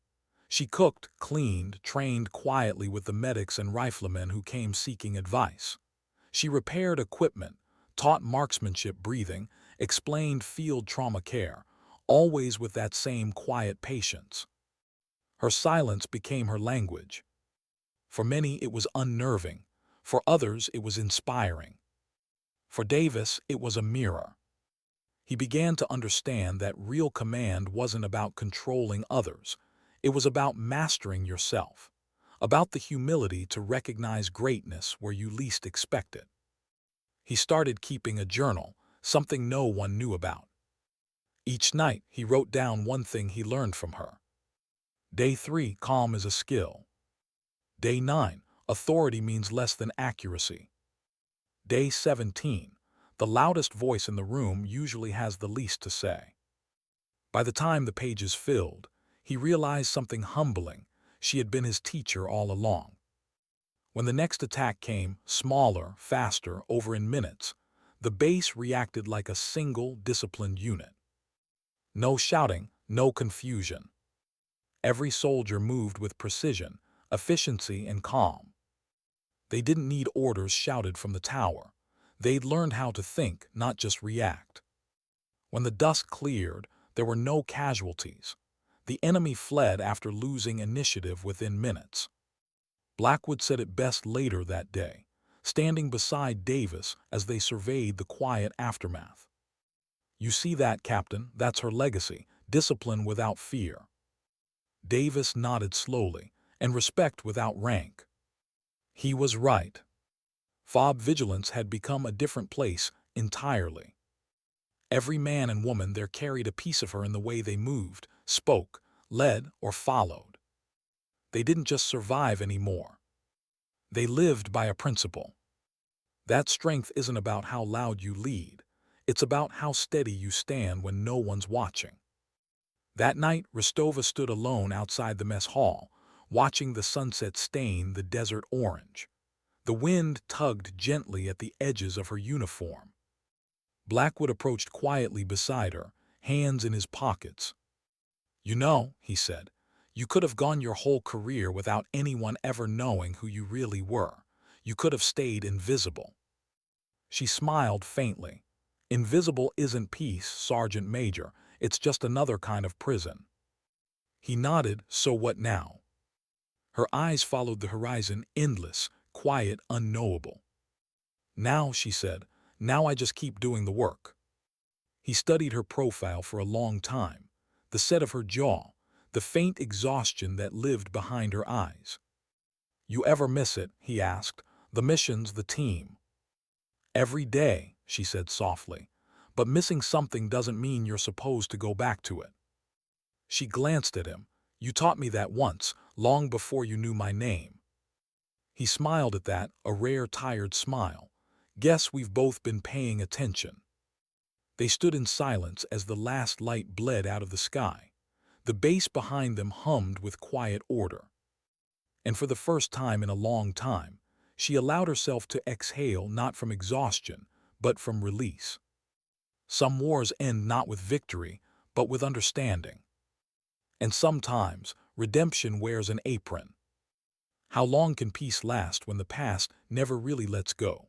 She cooked, cleaned, trained quietly with the medics and riflemen who came seeking advice. She repaired equipment, taught marksmanship breathing, explained field trauma care, always with that same quiet patience. Her silence became her language. For many it was unnerving, for others it was inspiring. For Davis it was a mirror. He began to understand that real command wasn't about controlling others. It was about mastering yourself, about the humility to recognize greatness where you least expect it. He started keeping a journal, something no one knew about. Each night, he wrote down one thing he learned from her. Day 3, calm is a skill. Day 9, authority means less than accuracy. Day 17, the loudest voice in the room usually has the least to say. By the time the pages filled, he realized something humbling. She had been his teacher all along. When the next attack came, smaller, faster, over in minutes, the base reacted like a single, disciplined unit. No shouting, no confusion. Every soldier moved with precision, efficiency, and calm. They didn't need orders shouted from the tower. They'd learned how to think, not just react. When the dust cleared, there were no casualties. The enemy fled after losing initiative within minutes. Blackwood said it best later that day, standing beside Davis as they surveyed the quiet aftermath. You see that, Captain? That's her legacy, discipline without fear. Davis nodded slowly, and respect without rank. He was right. Fob vigilance had become a different place entirely. Every man and woman there carried a piece of her in the way they moved, spoke, led, or followed. They didn't just survive anymore. They lived by a principle. That strength isn't about how loud you lead. It's about how steady you stand when no one's watching. That night, Rostova stood alone outside the mess hall, watching the sunset stain the desert orange. The wind tugged gently at the edges of her uniform. Blackwood approached quietly beside her, hands in his pockets. You know, he said, you could have gone your whole career without anyone ever knowing who you really were. You could have stayed invisible. She smiled faintly. Invisible isn't peace, Sergeant Major. It's just another kind of prison. He nodded, so what now? Her eyes followed the horizon, endless, quiet, unknowable. Now, she said, now I just keep doing the work. He studied her profile for a long time, the set of her jaw, the faint exhaustion that lived behind her eyes. You ever miss it? He asked. The missions, the team. Every day, she said softly, but missing something doesn't mean you're supposed to go back to it. She glanced at him. You taught me that once, long before you knew my name. He smiled at that, a rare tired smile. Guess we've both been paying attention. They stood in silence as the last light bled out of the sky. The base behind them hummed with quiet order. And for the first time in a long time, she allowed herself to exhale not from exhaustion, but from release. Some wars end not with victory, but with understanding. And sometimes, redemption wears an apron. How long can peace last when the past never really lets go?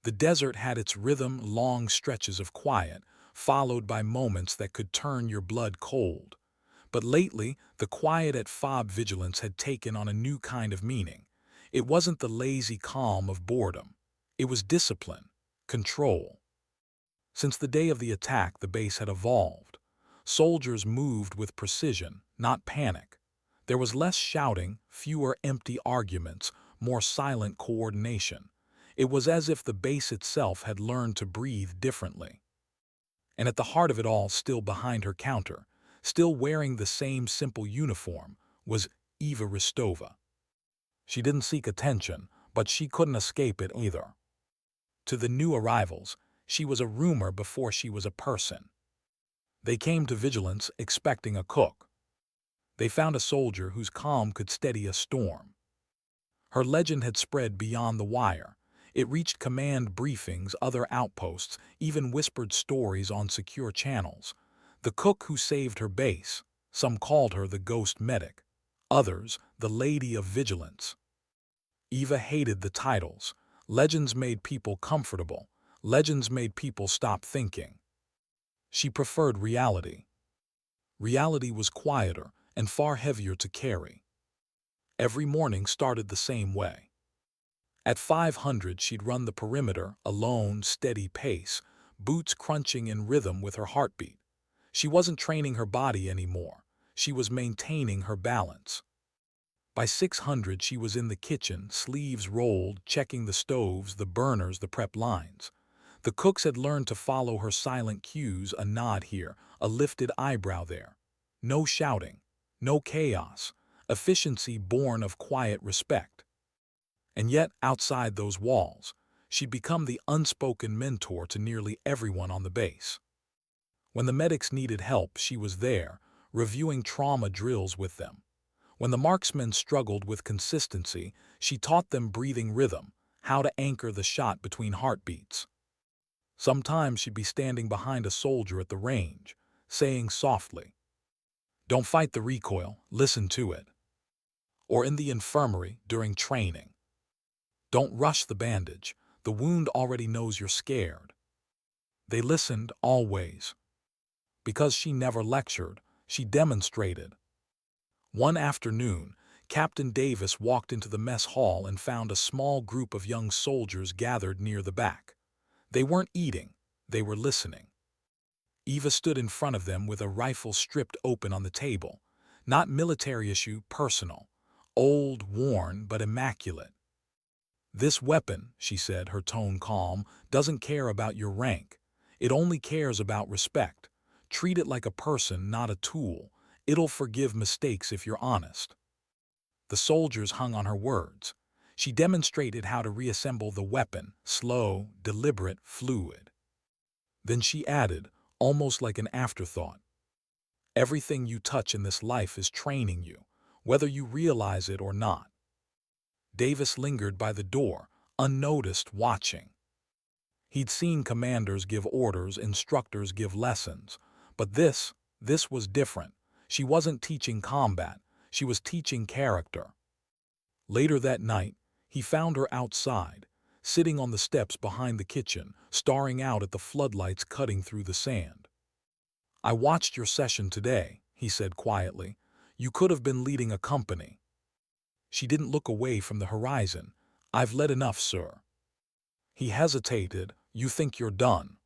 The desert had its rhythm, long stretches of quiet, followed by moments that could turn your blood cold. But lately, the quiet at Fob Vigilance had taken on a new kind of meaning. It wasn't the lazy calm of boredom. It was discipline, control. Since the day of the attack, the base had evolved. Soldiers moved with precision, not panic. There was less shouting, fewer empty arguments, more silent coordination. It was as if the base itself had learned to breathe differently. And at the heart of it all, still behind her counter, still wearing the same simple uniform, was Eva Ristova. She didn't seek attention, but she couldn't escape it either. To the new arrivals, she was a rumor before she was a person. They came to Vigilance expecting a cook. They found a soldier whose calm could steady a storm. Her legend had spread beyond the wire. It reached command briefings, other outposts, even whispered stories on secure channels. The cook who saved her base. Some called her the ghost medic. Others, the Lady of Vigilance. Eva hated the titles. Legends made people comfortable. Legends made people stop thinking. She preferred reality. Reality was quieter and far heavier to carry. Every morning started the same way. At 500, she'd run the perimeter, alone, steady pace, boots crunching in rhythm with her heartbeat. She wasn't training her body anymore. She was maintaining her balance. By 600, she was in the kitchen, sleeves rolled, checking the stoves, the burners, the prep lines. The cooks had learned to follow her silent cues, a nod here, a lifted eyebrow there. No shouting, no chaos, efficiency born of quiet respect. And yet, outside those walls, she'd become the unspoken mentor to nearly everyone on the base. When the medics needed help, she was there, reviewing trauma drills with them. When the marksmen struggled with consistency, she taught them breathing rhythm, how to anchor the shot between heartbeats. Sometimes she'd be standing behind a soldier at the range, saying softly, "Don't fight the recoil, listen to it." Or in the infirmary during training, "Don't rush the bandage, the wound already knows you're scared." They listened always. Because she never lectured, she demonstrated. One afternoon, Captain Davis walked into the mess hall and found a small group of young soldiers gathered near the back. They weren't eating, they were listening. Eva stood in front of them with a rifle stripped open on the table. Not military issue, personal. Old, worn, but immaculate. "This weapon," she said, her tone calm, "doesn't care about your rank. It only cares about respect. Treat it like a person, not a tool. It'll forgive mistakes if you're honest." The soldiers hung on her words. She demonstrated how to reassemble the weapon, slow, deliberate, fluid. Then she added, almost like an afterthought, "Everything you touch in this life is training you, whether you realize it or not." Davis lingered by the door, unnoticed, watching. He'd seen commanders give orders, instructors give lessons. But this was different. She wasn't teaching combat, she was teaching character. Later that night, he found her outside, sitting on the steps behind the kitchen, staring out at the floodlights cutting through the sand. "I watched your session today," he said quietly. "You could have been leading a company." She didn't look away from the horizon. "I've led enough, sir." He hesitated. "You think you're done?"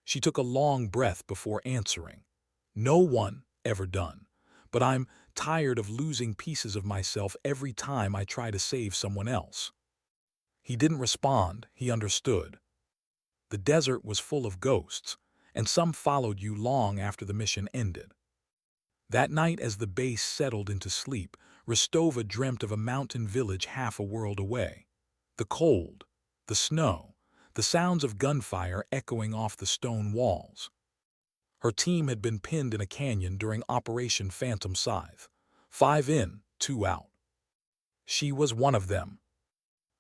She took a long breath before answering. "No one ever done. But I'm tired of losing pieces of myself every time I try to save someone else." He didn't respond. He understood. The desert was full of ghosts, and some followed you long after the mission ended. That night, as the base settled into sleep, Ristova dreamt of a mountain village half a world away. The cold, the snow, the sounds of gunfire echoing off the stone walls. Her team had been pinned in a canyon during Operation Phantom Scythe. 5 in, 2 out. She was one of them.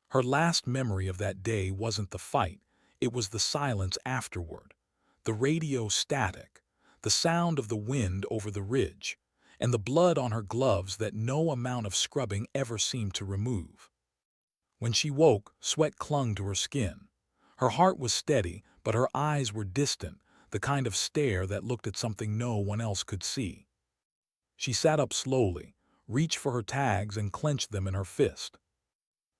Her last memory of that day wasn't the fight, it was the silence afterward. The radio static, the sound of the wind over the ridge, and the blood on her gloves that no amount of scrubbing ever seemed to remove. When she woke, sweat clung to her skin. Her heart was steady, but her eyes were distant, the kind of stare that looked at something no one else could see. She sat up slowly, reached for her tags and clenched them in her fist.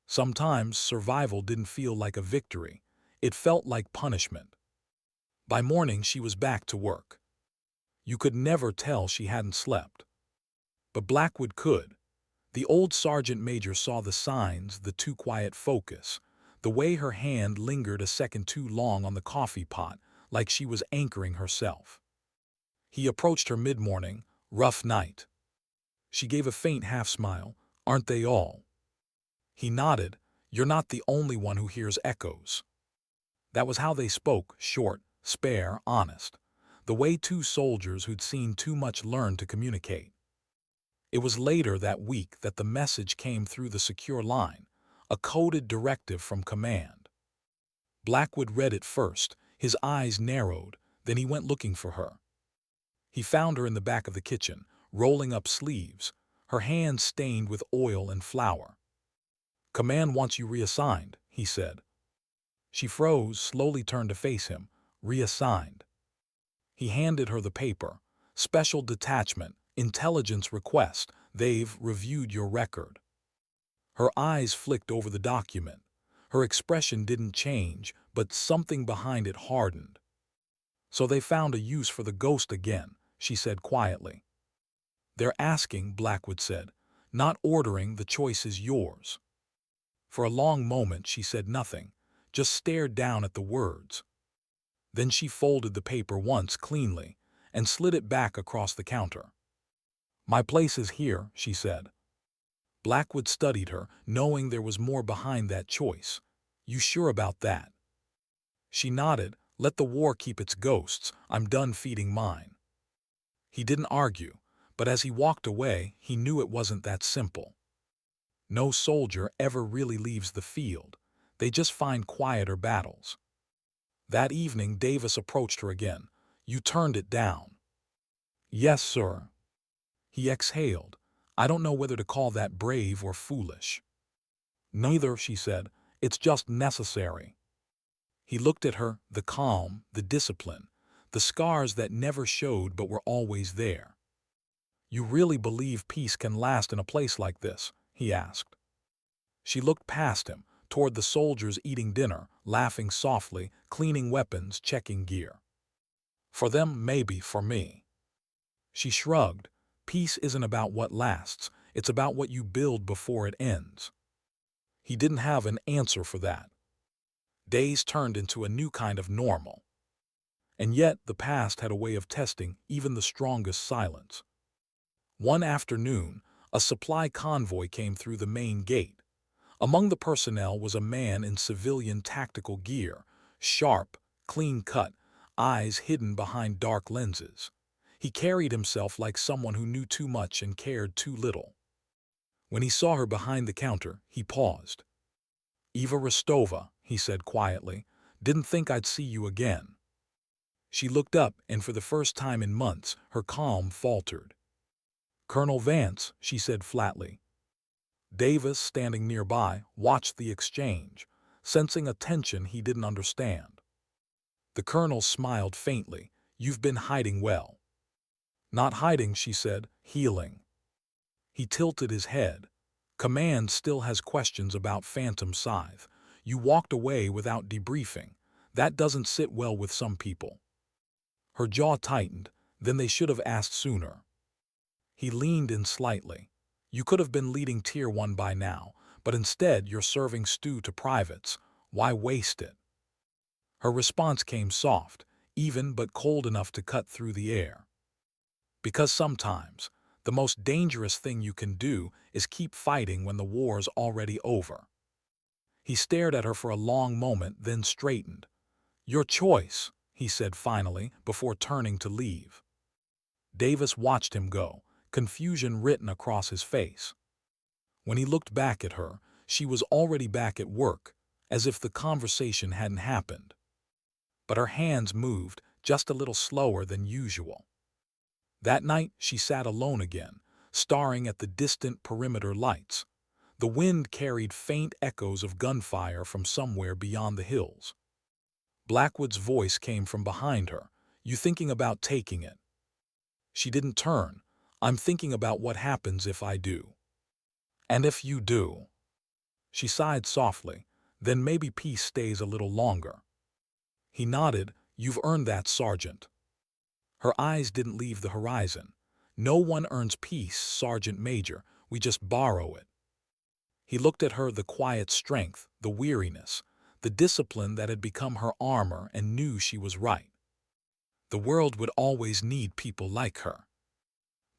Sometimes survival didn't feel like a victory. It felt like punishment. By morning, she was back to work. You could never tell she hadn't slept. But Blackwood could. The old sergeant major saw the signs, the too quiet focus, the way her hand lingered a second too long on the coffee pot, like she was anchoring herself. He approached her mid-morning. "Rough night." She gave a faint half-smile. "Aren't they all?" He nodded. "You're not the only one who hears echoes." That was how they spoke, short, spare, honest. The way two soldiers who'd seen too much learned to communicate. It was later that week that the message came through the secure line, a coded directive from command. Blackwood read it first, his eyes narrowed, then he went looking for her. He found her in the back of the kitchen, rolling up sleeves, her hands stained with oil and flour. "Command wants you reassigned," he said. She froze, slowly turned to face him. "Reassigned." He handed her the paper. "Special detachment, intelligence request. They've reviewed your record." Her eyes flicked over the document. Her expression didn't change, but something behind it hardened. "So they found a use for the ghost again," she said quietly. "They're asking," Blackwood said, "not ordering. The choice is yours." For a long moment she said nothing, just stared down at the words. Then she folded the paper once cleanly and slid it back across the counter. "My place is here," she said. Blackwood studied her, knowing there was more behind that choice. "You sure about that?" She nodded. "Let the war keep its ghosts. I'm done feeding mine." He didn't argue, but as he walked away, he knew it wasn't that simple. No soldier ever really leaves the field. They just find quieter battles. That evening, Davis approached her again. "You turned it down." "Yes, sir." He exhaled. "I don't know whether to call that brave or foolish." "Neither," she said. "It's just necessary." He looked at her, the calm, the discipline, the scars that never showed but were always there. "You really believe peace can last in a place like this?" he asked. She looked past him, toward the soldiers eating dinner, laughing softly, cleaning weapons, checking gear. "For them, maybe. For me." She shrugged. "Peace isn't about what lasts. It's about what you build before it ends." He didn't have an answer for that. Days turned into a new kind of normal. And yet the past had a way of testing even the strongest silence. One afternoon, a supply convoy came through the main gate. Among the personnel was a man in civilian tactical gear, sharp, clean-cut, eyes hidden behind dark lenses. He carried himself like someone who knew too much and cared too little. When he saw her behind the counter, he paused. "Eva Rostova," he said quietly, "didn't think I'd see you again." She looked up, and for the first time in months, her calm faltered. "Colonel Vance," she said flatly. Davis, standing nearby, watched the exchange, sensing a tension he didn't understand. The colonel smiled faintly. "You've been hiding well." "Not hiding," she said, "healing." He tilted his head. "Command still has questions about Phantom Scythe. You walked away without debriefing. That doesn't sit well with some people." Her jaw tightened. "Then they should have asked sooner." He leaned in slightly. "You could have been leading Tier 1 by now, but instead you're serving stew to privates. Why waste it?" Her response came soft, even but cold enough to cut through the air. "Because sometimes the most dangerous thing you can do is keep fighting when the war's already over." He stared at her for a long moment, then straightened. "Your choice," he said finally, before turning to leave. Davis watched him go, confusion written across his face. When he looked back at her, she was already back at work, as if the conversation hadn't happened. But her hands moved just a little slower than usual. That night she sat alone again, staring at the distant perimeter lights. The wind carried faint echoes of gunfire from somewhere beyond the hills. Blackwood's voice came from behind her. "You thinking about taking it?" She didn't turn. "I'm thinking about what happens if I do." "And if you do?" She sighed softly. "Then maybe peace stays a little longer." He nodded. "You've earned that, Sergeant." Her eyes didn't leave the horizon. "No one earns peace, Sergeant Major. We just borrow it." He looked at her, the quiet strength, the weariness, the discipline that had become her armor, and knew she was right. The world would always need people like her.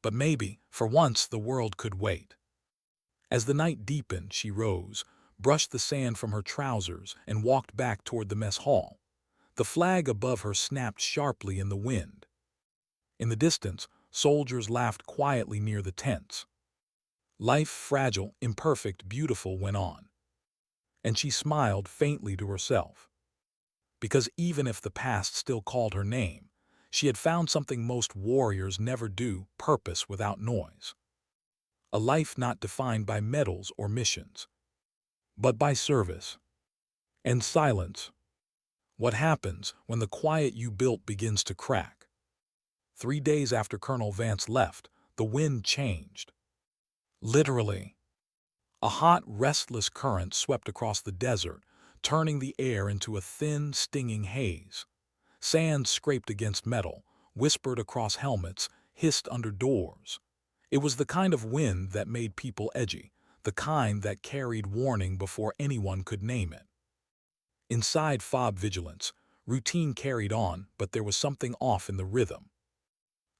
But maybe, for once, the world could wait. As the night deepened, she rose, brushed the sand from her trousers, and walked back toward the mess hall. The flag above her snapped sharply in the wind. In the distance, soldiers laughed quietly near the tents. Life, fragile, imperfect, beautiful, went on. And she smiled faintly to herself. Because even if the past still called her name, she had found something most warriors never do: purpose without noise. A life not defined by medals or missions, but by service and silence. What happens when the quiet you built begins to crack? 3 days after Colonel Vance left, the wind changed. Literally. A hot, restless current swept across the desert, turning the air into a thin, stinging haze. Sand scraped against metal, whispered across helmets, hissed under doors. It was the kind of wind that made people edgy, the kind that carried warning before anyone could name it. Inside fob vigilance, routine carried on, but there was something off in the rhythm.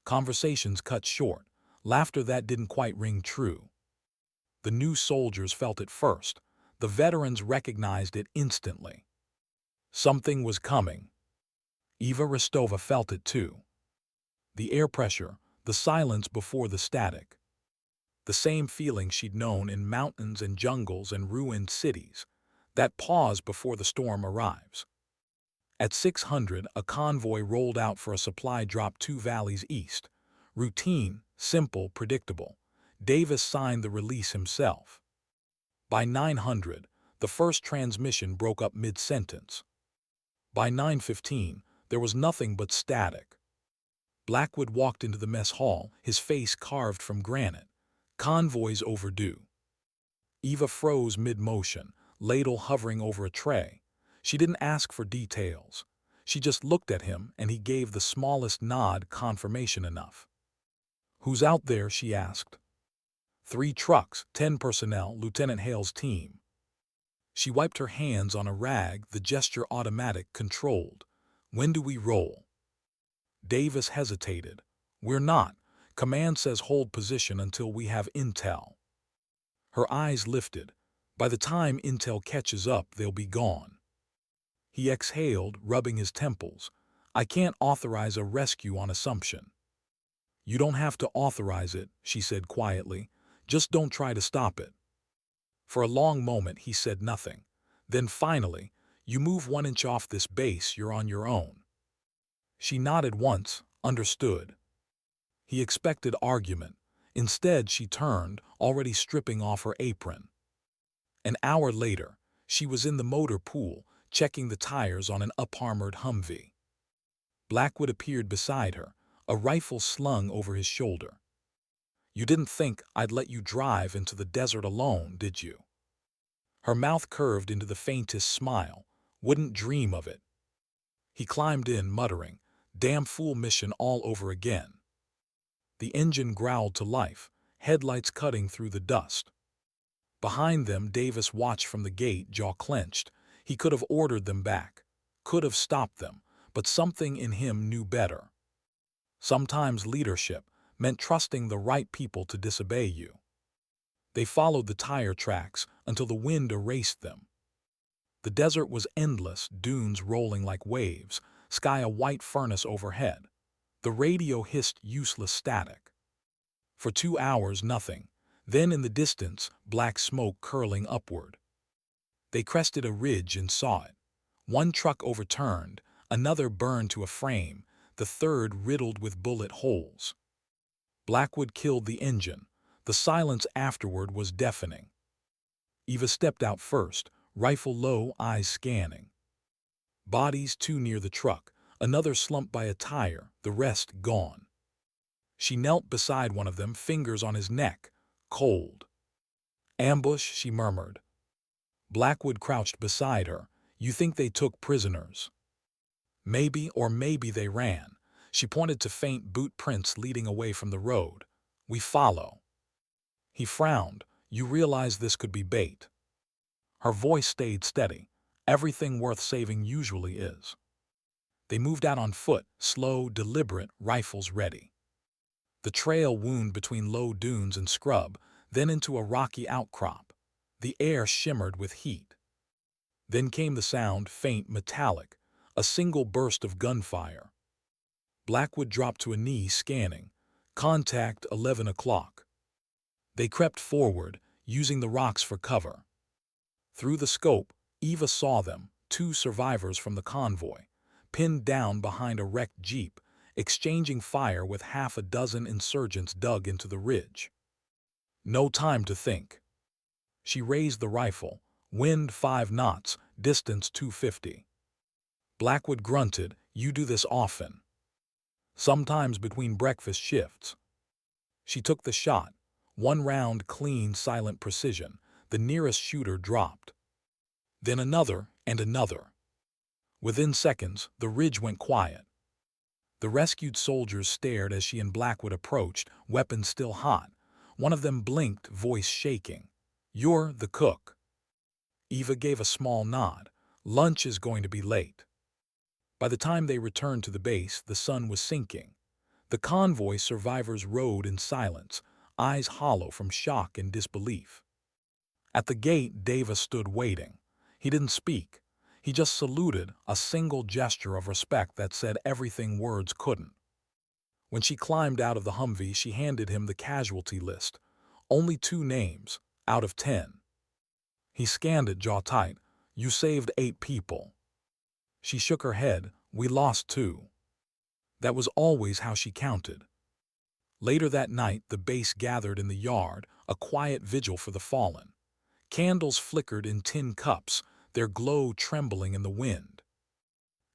Conversations cut short, laughter that didn't quite ring true. The new soldiers felt it first. The veterans recognized it instantly. Something was coming. Eva Rostova felt it too. The air pressure, the silence before the static. The same feeling she'd known in mountains and jungles and ruined cities. That pause before the storm arrives. At 600, a convoy rolled out for a supply drop 2 valleys east. Routine, simple, predictable. Davis signed the release himself. By 900, the first transmission broke up mid-sentence. By 9:15, there was nothing but static. Blackwood walked into the mess hall, his face carved from granite. Convoys overdue. Eva froze mid-motion, ladle hovering over a tray. She didn't ask for details. She just looked at him, and he gave the smallest nod, confirmation enough. "Who's out there?" she asked. 3 trucks, 10 personnel, Lieutenant Hale's team. She wiped her hands on a rag, the gesture automatic, controlled. "When do we roll?" Davis hesitated. "We're not. Command says hold position until we have intel." Her eyes lifted. "By the time intel catches up, they'll be gone." He exhaled, rubbing his temples. "I can't authorize a rescue on assumption." "You don't have to authorize it," she said quietly. "Just don't try to stop it." For a long moment he said nothing. Then finally, "You move 1 inch off this base, you're on your own." She nodded once, understood. He expected argument. Instead, she turned, already stripping off her apron. An hour later, she was in the motor pool, checking the tires on an up-armored Humvee. Blackwood appeared beside her, a rifle slung over his shoulder. "You didn't think I'd let you drive into the desert alone, did you?" Her mouth curved into the faintest smile. "Wouldn't dream of it." He climbed in, muttering, "Damn fool mission all over again." The engine growled to life, headlights cutting through the dust. Behind them, Davis watched from the gate, jaw clenched. He could have ordered them back, could have stopped them, but something in him knew better. Sometimes leadership meant trusting the right people to disobey you. They followed the tire tracks until the wind erased them. The desert was endless, dunes rolling like waves, sky a white furnace overhead. The radio hissed useless static. For 2 hours, nothing. Then in the distance, black smoke curling upward. They crested a ridge and saw it. 1 truck overturned, another burned to a frame, the third riddled with bullet holes. Blackwood killed the engine. The silence afterward was deafening. Eva stepped out first, rifle low, eyes scanning. Bodies too near the truck, another slumped by a tire, the rest gone. She knelt beside one of them, fingers on his neck, cold. "Ambush," she murmured. Blackwood crouched beside her. "You think they took prisoners?" "Maybe, or maybe they ran." She pointed to faint boot prints leading away from the road. "We follow." He frowned. "You realize this could be bait." Her voice stayed steady. "Everything worth saving usually is." They moved out on foot, slow, deliberate, rifles ready. The trail wound between low dunes and scrub, then into a rocky outcrop. The air shimmered with heat. Then came the sound, faint, metallic, a single burst of gunfire. Blackwood dropped to a knee, scanning. Contact 11 o'clock. They crept forward, using the rocks for cover. Through the scope, Eva saw them, 2 survivors from the convoy, pinned down behind a wrecked jeep, exchanging fire with half a dozen insurgents dug into the ridge. No time to think. She raised the rifle. Wind 5 knots, distance 250. Blackwood grunted. "You do this often." "Sometimes between breakfast shifts." She took the shot. One round, clean, silent precision. The nearest shooter dropped. Then another and another. Within seconds, the ridge went quiet. The rescued soldiers stared as she and Blackwood approached, weapons still hot. One of them blinked, voice shaking. "You're the cook." Eva gave a small nod. "Lunch is going to be late." By the time they returned to the base, the sun was sinking. The convoy survivors rode in silence, eyes hollow from shock and disbelief. At the gate, Davis stood waiting. He didn't speak. He just saluted, a single gesture of respect that said everything words couldn't. When she climbed out of the Humvee, she handed him the casualty list. Only 2 names, out of 10. He scanned it, jaw tight. "You saved 8 people." She shook her head. "We lost 2. That was always how she counted. Later that night, the base gathered in the yard, a quiet vigil for the fallen. Candles flickered in tin cups, their glow trembling in the wind.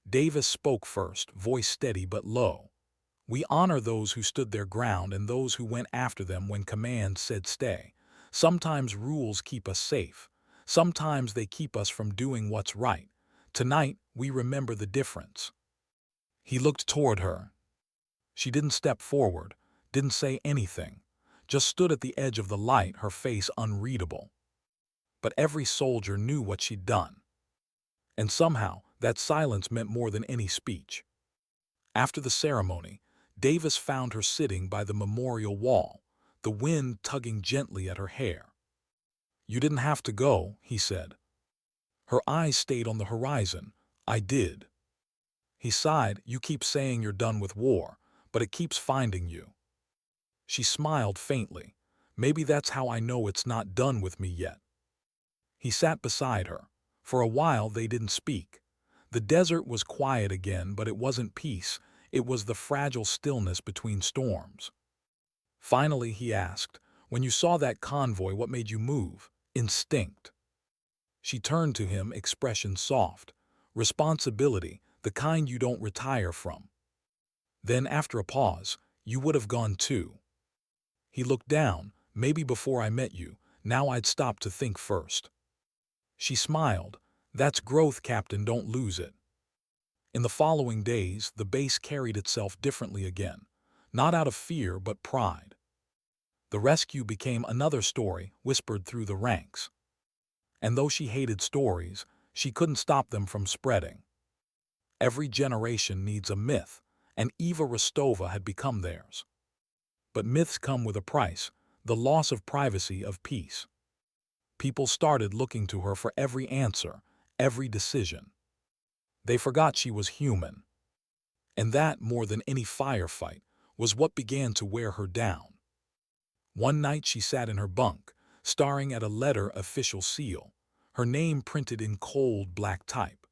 Davis spoke first, voice steady but low. "We honor those who stood their ground and those who went after them when command said stay. Sometimes rules keep us safe. Sometimes they keep us from doing what's right. Tonight, we remember the difference." He looked toward her. She didn't step forward, didn't say anything, just stood at the edge of the light, her face unreadable. But every soldier knew what she'd done. And somehow, that silence meant more than any speech. After the ceremony, Davis found her sitting by the memorial wall, the wind tugging gently at her hair. "You didn't have to go," he said. Her eyes stayed on the horizon. "I did." He sighed. "You keep saying you're done with war, but it keeps finding you." She smiled faintly. "Maybe that's how I know it's not done with me yet." He sat beside her. For a while they didn't speak. The desert was quiet again, but it wasn't peace. It was the fragile stillness between storms. Finally he asked, "When you saw that convoy, what made you move?" "Instinct." She turned to him, expression soft. "Responsibility, the kind you don't retire from." Then, after a pause, "You would have gone too." He looked down. "Maybe before I met you, now I'd stop to think first." She smiled. "That's growth, Captain, don't lose it." In the following days, the base carried itself differently again, not out of fear but pride. The rescue became another story whispered through the ranks. And though she hated stories, she couldn't stop them from spreading. Every generation needs a myth, and Eva Rostova had become theirs. But myths come with a price, the loss of privacy, of peace. People started looking to her for every answer, every decision. They forgot she was human. And that, more than any firefight, was what began to wear her down. One night she sat in her bunk, staring at a letter official seal, her name printed in cold black type.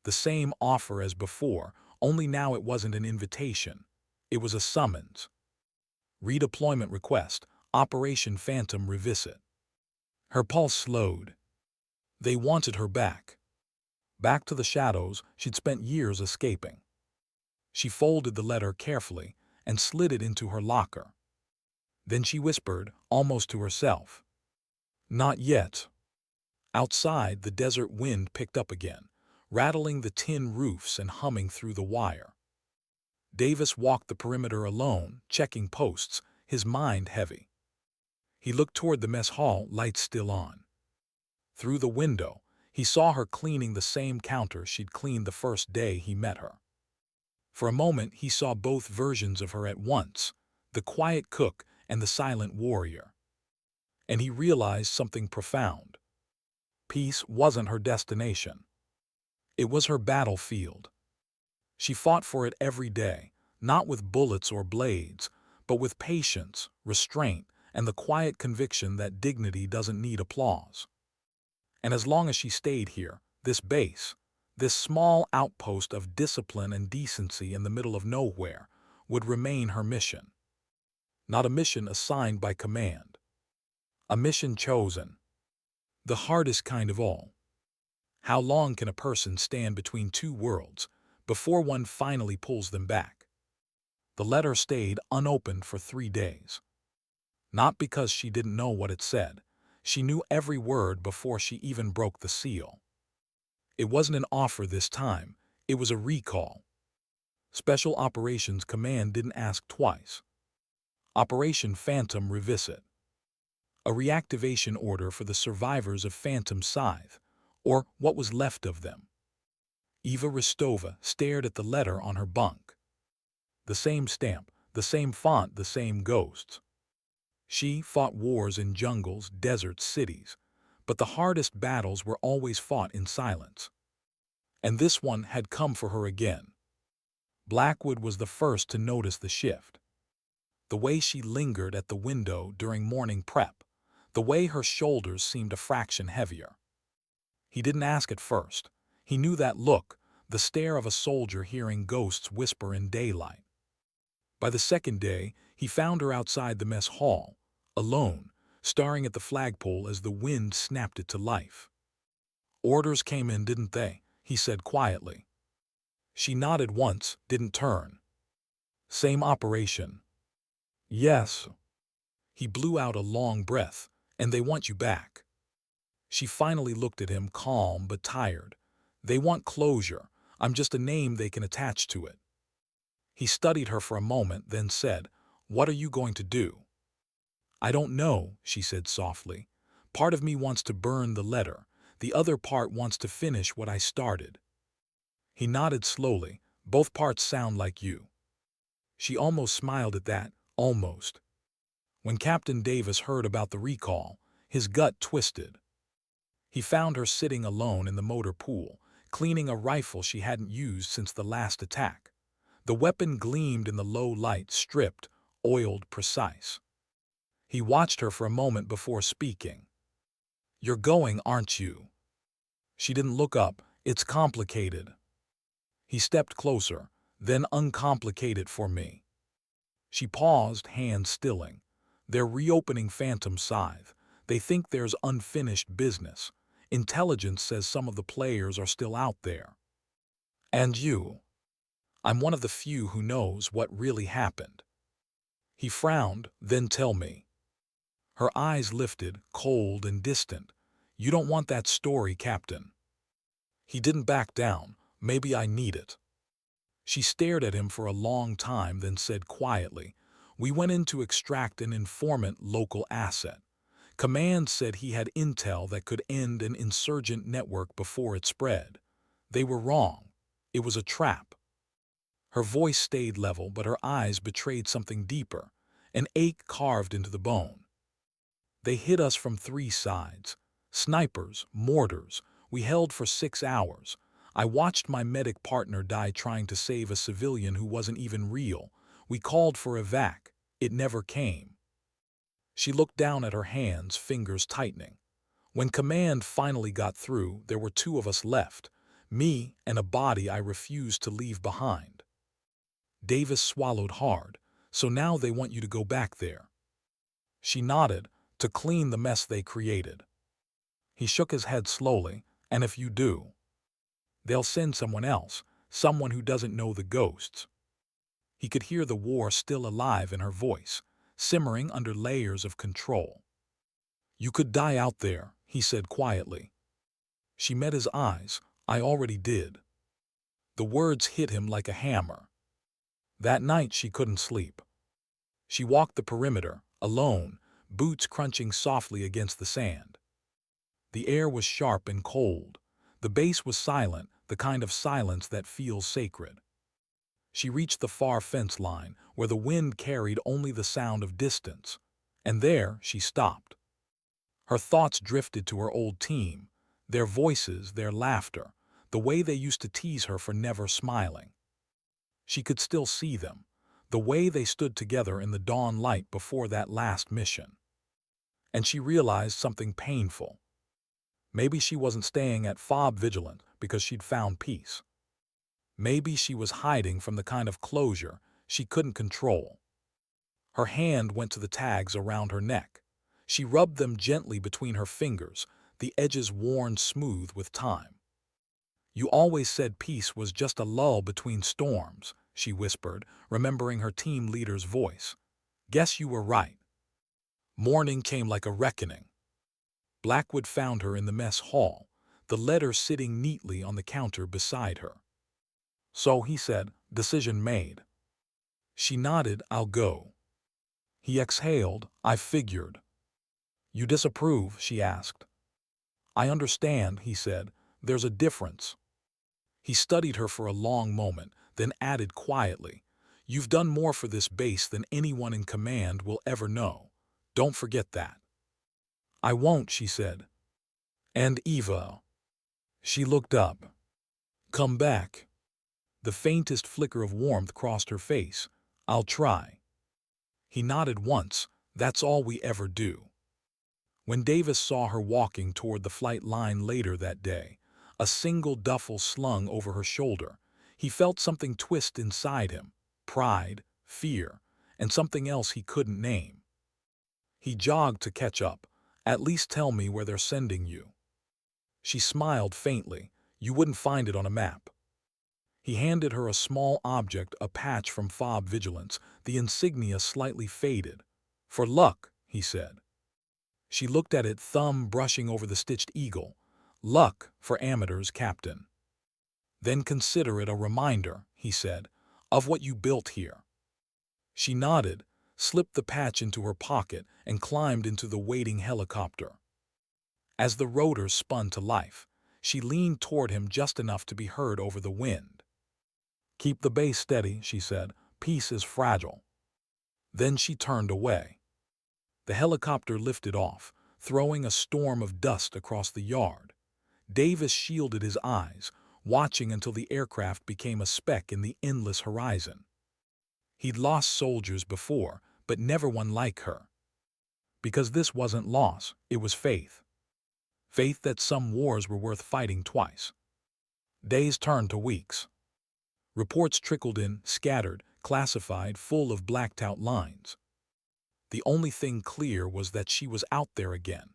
The same offer as before, only now it wasn't an invitation. It was a summons. Redeployment request, Operation Phantom Revisit. Her pulse slowed. They wanted her back. Back to the shadows she'd spent years escaping. She folded the letter carefully and slid it into her locker. Then she whispered, almost to herself, "Not yet." Outside, the desert wind picked up again, rattling the tin roofs and humming through the wire. Davis walked the perimeter alone, checking posts, his mind heavy. He looked toward the mess hall, lights still on. Through the window, he saw her cleaning the same counter she'd cleaned the first day he met her. For a moment, he saw both versions of her at once, the quiet cook and the silent warrior. And he realized something profound. Peace wasn't her destination. It was her battlefield. She fought for it every day, not with bullets or blades, but with patience, restraint, and the quiet conviction that dignity doesn't need applause. And as long as she stayed here, this base, this small outpost of discipline and decency in the middle of nowhere, would remain her mission. Not a mission assigned by command. A mission chosen. The hardest kind of all. How long can a person stand between two worlds before one finally pulls them back? The letter stayed unopened for 3 days. Not because she didn't know what it said. She knew every word before she even broke the seal. It wasn't an offer this time. It was a recall. Special Operations Command didn't ask twice. Operation Phantom Revisit. A reactivation order for the survivors of Phantom Scythe, or what was left of them. Eva Rostova stared at the letter on her bunk. The same stamp, the same font, the same ghosts. She fought wars in jungles, deserts, cities, but the hardest battles were always fought in silence. And this one had come for her again. Blackwood was the first to notice the shift. The way she lingered at the window during morning prep, the way her shoulders seemed a fraction heavier. He didn't ask at first. He knew that look, the stare of a soldier hearing ghosts whisper in daylight. By the second day, he found her outside the mess hall, alone, staring at the flagpole as the wind snapped it to life. "Orders came in, didn't they?" he said quietly. She nodded once, didn't turn. "Same operation." "Yes." He blew out a long breath. "And they want you back." She finally looked at him, calm but tired. "They want closure. I'm just a name they can attach to it." He studied her for a moment, then said, "What are you going to do?" "I don't know," she said softly. "Part of me wants to burn the letter. The other part wants to finish what I started." He nodded slowly. "Both parts sound like you." She almost smiled at that, almost. When Captain Davis heard about the recall, his gut twisted. He found her sitting alone in the motor pool, cleaning a rifle she hadn't used since the last attack. The weapon gleamed in the low light, stripped, oiled, precise. He watched her for a moment before speaking. "You're going, aren't you?" She didn't look up. "It's complicated." He stepped closer. "Then uncomplicate it for me." She paused, hands stilling. "They're reopening Phantom Scythe. They think there's unfinished business. Intelligence says some of the players are still out there. And you. I'm one of the few who knows what really happened." He frowned. "Then tell me." Her eyes lifted, cold and distant. "You don't want that story, Captain." He didn't back down. "Maybe I need it." She stared at him for a long time, then said quietly, "We went in to extract an informant local asset. Command said he had intel that could end an insurgent network before it spread. They were wrong. It was a trap." Her voice stayed level, but her eyes betrayed something deeper, an ache carved into the bone. "They hit us from 3 sides. Snipers, mortars. We held for 6 hours. I watched my medic partner die trying to save a civilian who wasn't even real. We called for evac. It never came." She looked down at her hands, fingers tightening. "When command finally got through, there were 2 of us left, me and a body I refused to leave behind." Davis swallowed hard. So now they want you to go back there. She nodded, to clean the mess they created. He shook his head slowly, and if you do, they'll send someone else, someone who doesn't know the ghosts. He could hear the war still alive in her voice, simmering under layers of control. You could die out there, he said quietly. She met his eyes. I already did. The words hit him like a hammer. That night she couldn't sleep. She walked the perimeter, alone, boots crunching softly against the sand. The air was sharp and cold. The base was silent, the kind of silence that feels sacred. She reached the far fence line, where the wind carried only the sound of distance, and there she stopped. Her thoughts drifted to her old team, their voices, their laughter, the way they used to tease her for never smiling. She could still see them, the way they stood together in the dawn light before that last mission. And she realized something painful. Maybe she wasn't staying at Fob Vigilant because she'd found peace. Maybe she was hiding from the kind of closure she couldn't control. Her hand went to the tags around her neck. She rubbed them gently between her fingers, the edges worn smooth with time. You always said peace was just a lull between storms, she whispered, remembering her team leader's voice. Guess you were right. Morning came like a reckoning. Blackwood found her in the mess hall, the letter sitting neatly on the counter beside her. So, he said, decision made. She nodded, I'll go. He exhaled, I figured. You disapprove, she asked. I understand, he said. There's a difference. He studied her for a long moment, then added quietly, You've done more for this base than anyone in command will ever know. Don't forget that. I won't, she said. And Eva. She looked up. Come back. The faintest flicker of warmth crossed her face. I'll try. He nodded once. That's all we ever do. When Davis saw her walking toward the flight line later that day, a single duffel slung over her shoulder, he felt something twist inside him, pride, fear, and something else he couldn't name. He jogged to catch up. At least tell me where they're sending you. She smiled faintly. You wouldn't find it on a map. He handed her a small object, a patch from Fob Vigilance, the insignia slightly faded. For luck, he said. She looked at it, thumb brushing over the stitched eagle. Luck for amateurs, Captain. Then consider it a reminder, he said, of what you built here. She nodded, slipped the patch into her pocket, and climbed into the waiting helicopter. As the rotors spun to life, she leaned toward him just enough to be heard over the wind. Keep the base steady, she said. Peace is fragile. Then she turned away. The helicopter lifted off, throwing a storm of dust across the yard. Davis shielded his eyes, watching until the aircraft became a speck in the endless horizon. He'd lost soldiers before, but never one like her. Because this wasn't loss, it was faith. Faith that some wars were worth fighting twice. Days turned to weeks. Reports trickled in, scattered, classified, full of blacked-out lines. The only thing clear was that she was out there again,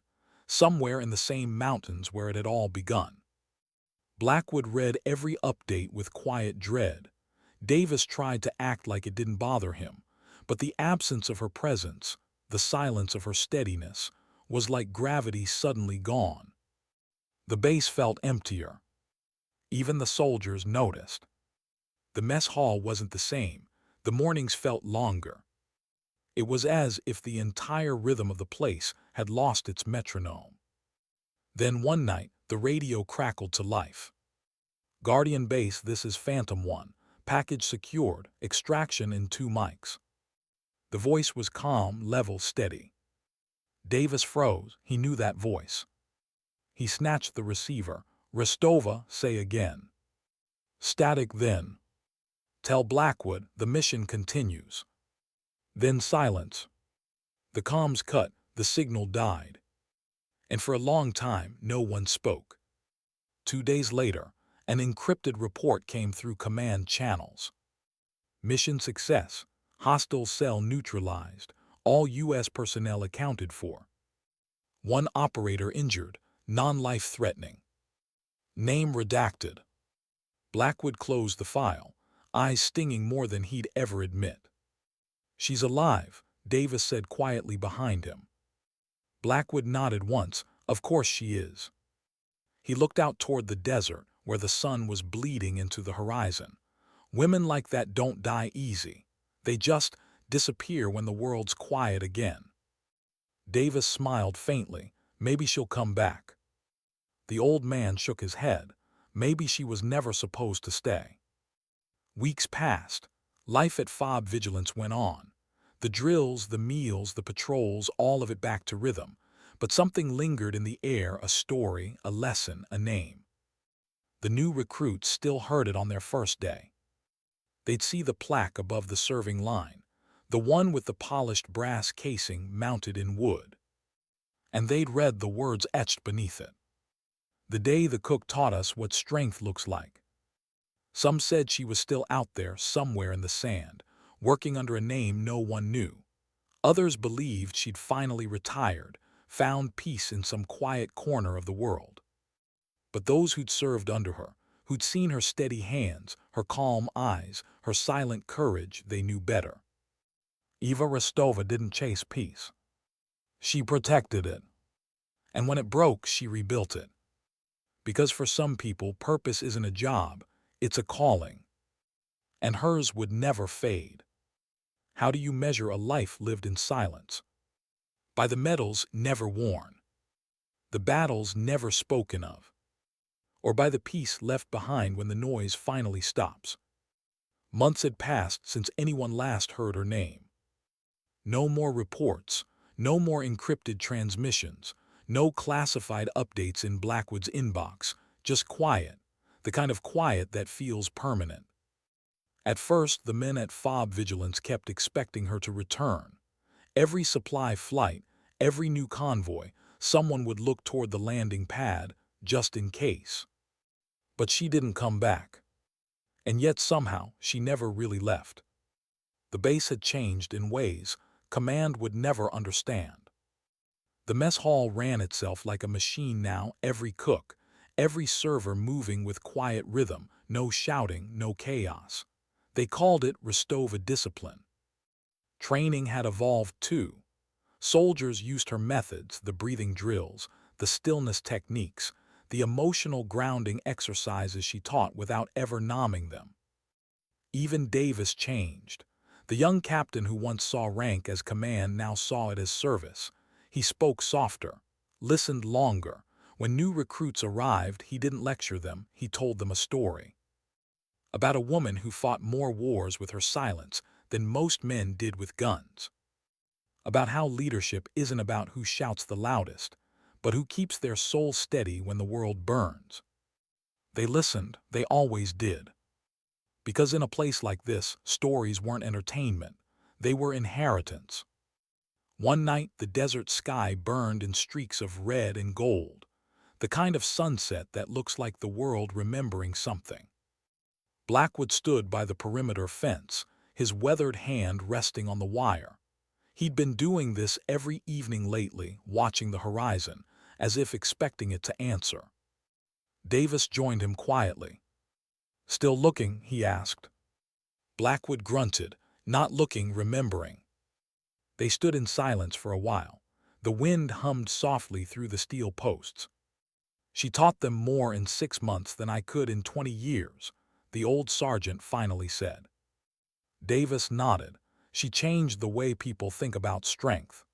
somewhere in the same mountains where it had all begun. Blackwood read every update with quiet dread. Davis tried to act like it didn't bother him, but the absence of her presence, the silence of her steadiness, was like gravity suddenly gone. The base felt emptier. Even the soldiers noticed. The mess hall wasn't the same. The mornings felt longer. It was as if the entire rhythm of the place had lost its metronome. Then one night, the radio crackled to life. Guardian Base, this is Phantom 1. Package secured. Extraction in 2 mics. The voice was calm, level, steady. Davis froze. He knew that voice. He snatched the receiver. Rostova, say again. Static then. Tell Blackwood the mission continues. Then silence. The comms cut, the signal died. And for a long time, no one spoke. 2 days later, an encrypted report came through command channels. Mission success. Hostile cell neutralized. All U.S. personnel accounted for. One operator injured. Non-life threatening. Name redacted. Blackwood closed the file, eyes stinging more than he'd ever admit. She's alive, Davis said quietly behind him. Blackwood nodded once. Of course she is. He looked out toward the desert, where the sun was bleeding into the horizon. Women like that don't die easy. They just disappear when the world's quiet again. Davis smiled faintly. Maybe she'll come back. The old man shook his head. Maybe she was never supposed to stay. Weeks passed. Life at FOB Vigilance went on. The drills, the meals, the patrols, all of it back to rhythm. But something lingered in the air, a story, a lesson, a name. The new recruits still heard it on their first day. They'd see the plaque above the serving line, the one with the polished brass casing mounted in wood. And they'd read the words etched beneath it. The day the cook taught us what strength looks like. Some said she was still out there somewhere in the sand, working under a name no one knew. Others believed she'd finally retired, found peace in some quiet corner of the world. But those who'd served under her, who'd seen her steady hands, her calm eyes, her silent courage, they knew better. Eva Rostova didn't chase peace. She protected it. And when it broke, she rebuilt it. Because for some people, purpose isn't a job, it's a calling. And hers would never fade. How do you measure a life lived in silence? By the medals never worn, the battles never spoken of, or by the peace left behind when the noise finally stops. Months had passed since anyone last heard her name. No more reports, no more encrypted transmissions, no classified updates in Blackwood's inbox, just quiet, the kind of quiet that feels permanent. At first, the men at FOB Vigilance kept expecting her to return. Every supply flight, every new convoy, someone would look toward the landing pad, just in case. But she didn't come back. And yet somehow, she never really left. The base had changed in ways command would never understand. The mess hall ran itself like a machine now, every cook, every server moving with quiet rhythm, no shouting, no chaos. They called it Rostova discipline. Training had evolved too. Soldiers used her methods, the breathing drills, the stillness techniques, the emotional grounding exercises she taught without ever naming them. Even Davis changed. The young captain who once saw rank as command now saw it as service. He spoke softer, listened longer. When new recruits arrived, he didn't lecture them, he told them a story. About a woman who fought more wars with her silence than most men did with guns. About how leadership isn't about who shouts the loudest, but who keeps their soul steady when the world burns. They listened, they always did. Because in a place like this, stories weren't entertainment, they were inheritance. One night, the desert sky burned in streaks of red and gold, the kind of sunset that looks like the world remembering something. Blackwood stood by the perimeter fence, his weathered hand resting on the wire. He'd been doing this every evening lately, watching the horizon, as if expecting it to answer. Davis joined him quietly. "Still looking?" he asked. Blackwood grunted, not looking, remembering. They stood in silence for a while. The wind hummed softly through the steel posts. "She taught them more in 6 months than I could in 20 years, the old sergeant finally said. Davis nodded. She changed the way people think about strength.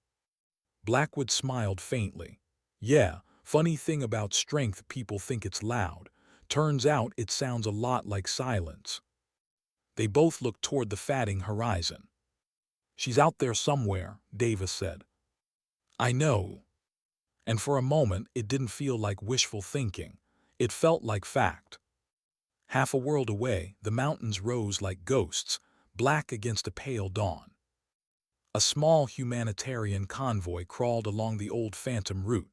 Blackwood smiled faintly. "Yeah, funny thing about strength, people think it's loud. Turns out it sounds a lot like silence." They both looked toward the fading horizon. "She's out there somewhere," Davis said. "I know." And for a moment, it didn't feel like wishful thinking. It felt like fact. Half a world away, the mountains rose like ghosts, black against a pale dawn. A small humanitarian convoy crawled along the old Phantom route,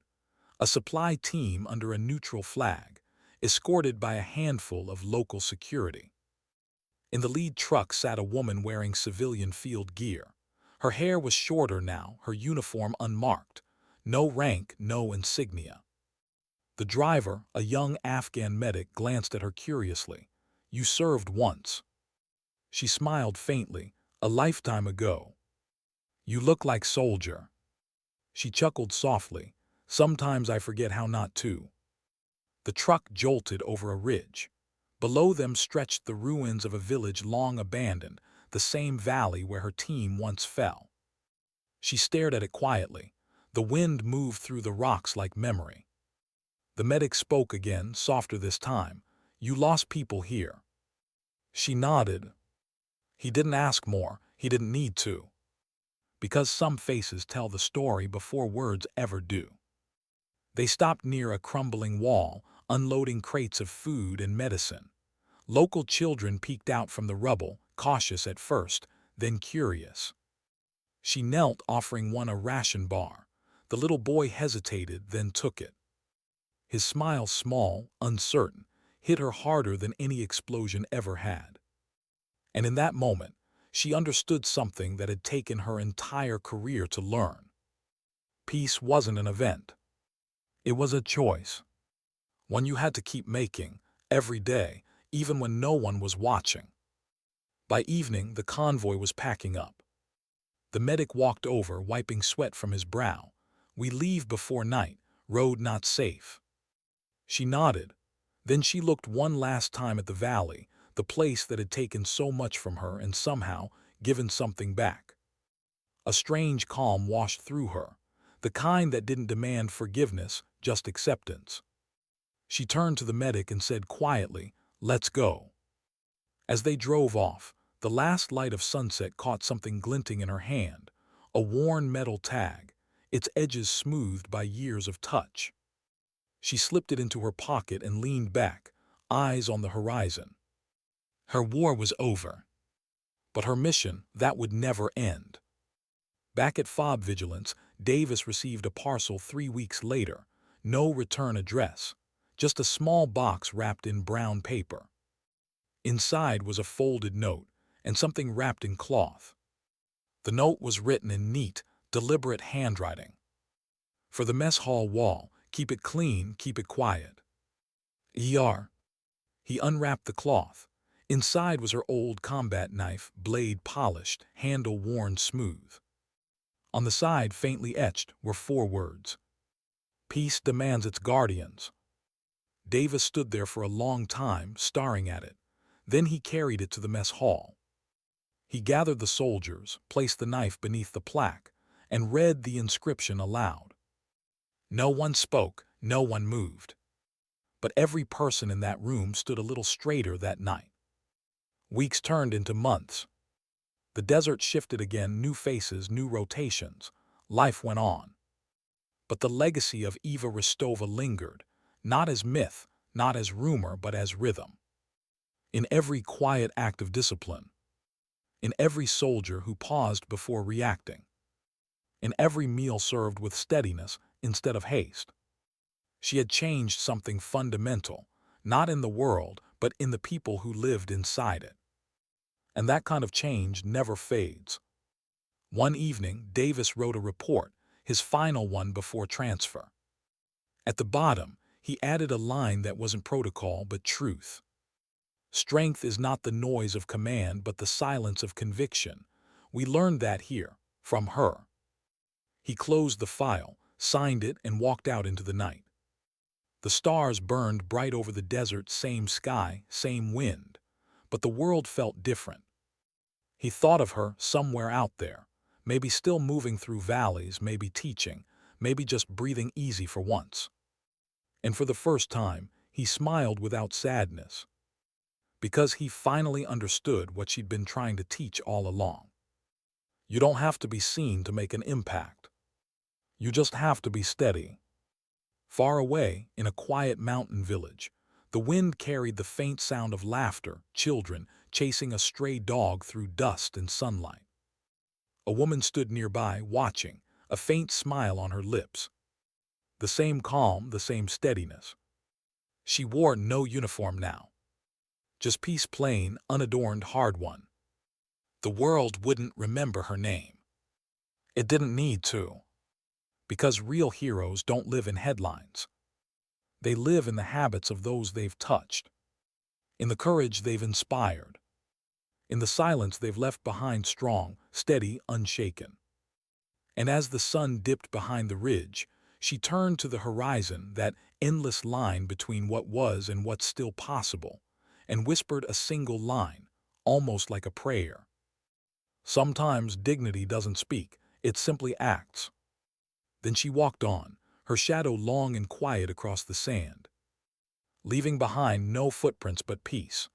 a supply team under a neutral flag, escorted by a handful of local security. In the lead truck sat a woman wearing civilian field gear. Her hair was shorter now, her uniform unmarked. No rank, no insignia. The driver, a young Afghan medic, glanced at her curiously. "You served once." She smiled faintly. "A lifetime ago." "You look like soldier." She chuckled softly. "Sometimes I forget how not to." The truck jolted over a ridge. Below them stretched the ruins of a village long abandoned, the same valley where her team once fell. She stared at it quietly. The wind moved through the rocks like memory. The medic spoke again, softer this time. "You lost people here." She nodded. He didn't ask more. He didn't need to. Because some faces tell the story before words ever do. They stopped near a crumbling wall, unloading crates of food and medicine. Local children peeked out from the rubble, cautious at first, then curious. She knelt, offering one a ration bar. The little boy hesitated, then took it. His smile, small, uncertain, hit her harder than any explosion ever had. And in that moment, she understood something that had taken her entire career to learn. Peace wasn't an event. It was a choice. One you had to keep making, every day, even when no one was watching. By evening, the convoy was packing up. The medic walked over, wiping sweat from his brow. "We leave before night. Road not safe." She nodded. Then she looked one last time at the valley, the place that had taken so much from her and somehow given something back. A strange calm washed through her, the kind that didn't demand forgiveness, just acceptance. She turned to the medic and said quietly, "Let's go." As they drove off, the last light of sunset caught something glinting in her hand, a worn metal tag, its edges smoothed by years of touch. She slipped it into her pocket and leaned back, eyes on the horizon. Her war was over. But her mission, that would never end. Back at Fob Vigilance, Davis received a parcel 3 weeks later. No return address, just a small box wrapped in brown paper. Inside was a folded note and something wrapped in cloth. The note was written in neat, deliberate handwriting. "For the mess hall wall, keep it clean, keep it quiet. E.R." He unwrapped the cloth. Inside was her old combat knife, blade polished, handle worn smooth. On the side, faintly etched, were 4 words. "Peace demands its guardians." Davis stood there for a long time, staring at it. Then he carried it to the mess hall. He gathered the soldiers, placed the knife beneath the plaque, and read the inscription aloud. No one spoke, no one moved. But every person in that room stood a little straighter that night. Weeks turned into months. The desert shifted again, new faces, new rotations. Life went on. But the legacy of Eva Rostova lingered, not as myth, not as rumor, but as rhythm. In every quiet act of discipline. In every soldier who paused before reacting. In every meal served with steadiness instead of haste. She had changed something fundamental, not in the world, but in the people who lived inside it. And that kind of change never fades. One evening, Davis wrote a report, his final one before transfer. At the bottom, he added a line that wasn't protocol but truth. "Strength is not the noise of command but the silence of conviction. We learned that here, from her." He closed the file, signed it, and walked out into the night. The stars burned bright over the desert, same sky, same wind. But the world felt different. He thought of her somewhere out there, maybe still moving through valleys, maybe teaching, maybe just breathing easy for once. And for the first time, he smiled without sadness. Because he finally understood what she'd been trying to teach all along. You don't have to be seen to make an impact. You just have to be steady. Far away, in a quiet mountain village, the wind carried the faint sound of laughter, children chasing a stray dog through dust and sunlight. A woman stood nearby, watching, a faint smile on her lips. The same calm, the same steadiness. She wore no uniform now. Just peace, plain, unadorned, hard-won. The world wouldn't remember her name. It didn't need to, because real heroes don't live in headlines. They live in the habits of those they've touched, in the courage they've inspired, in the silence they've left behind, strong, steady, unshaken. And as the sun dipped behind the ridge, she turned to the horizon, that endless line between what was and what's still possible, and whispered a single line, almost like a prayer. Sometimes dignity doesn't speak, it simply acts. Then she walked on, her shadow long and quiet across the sand, leaving behind no footprints but peace.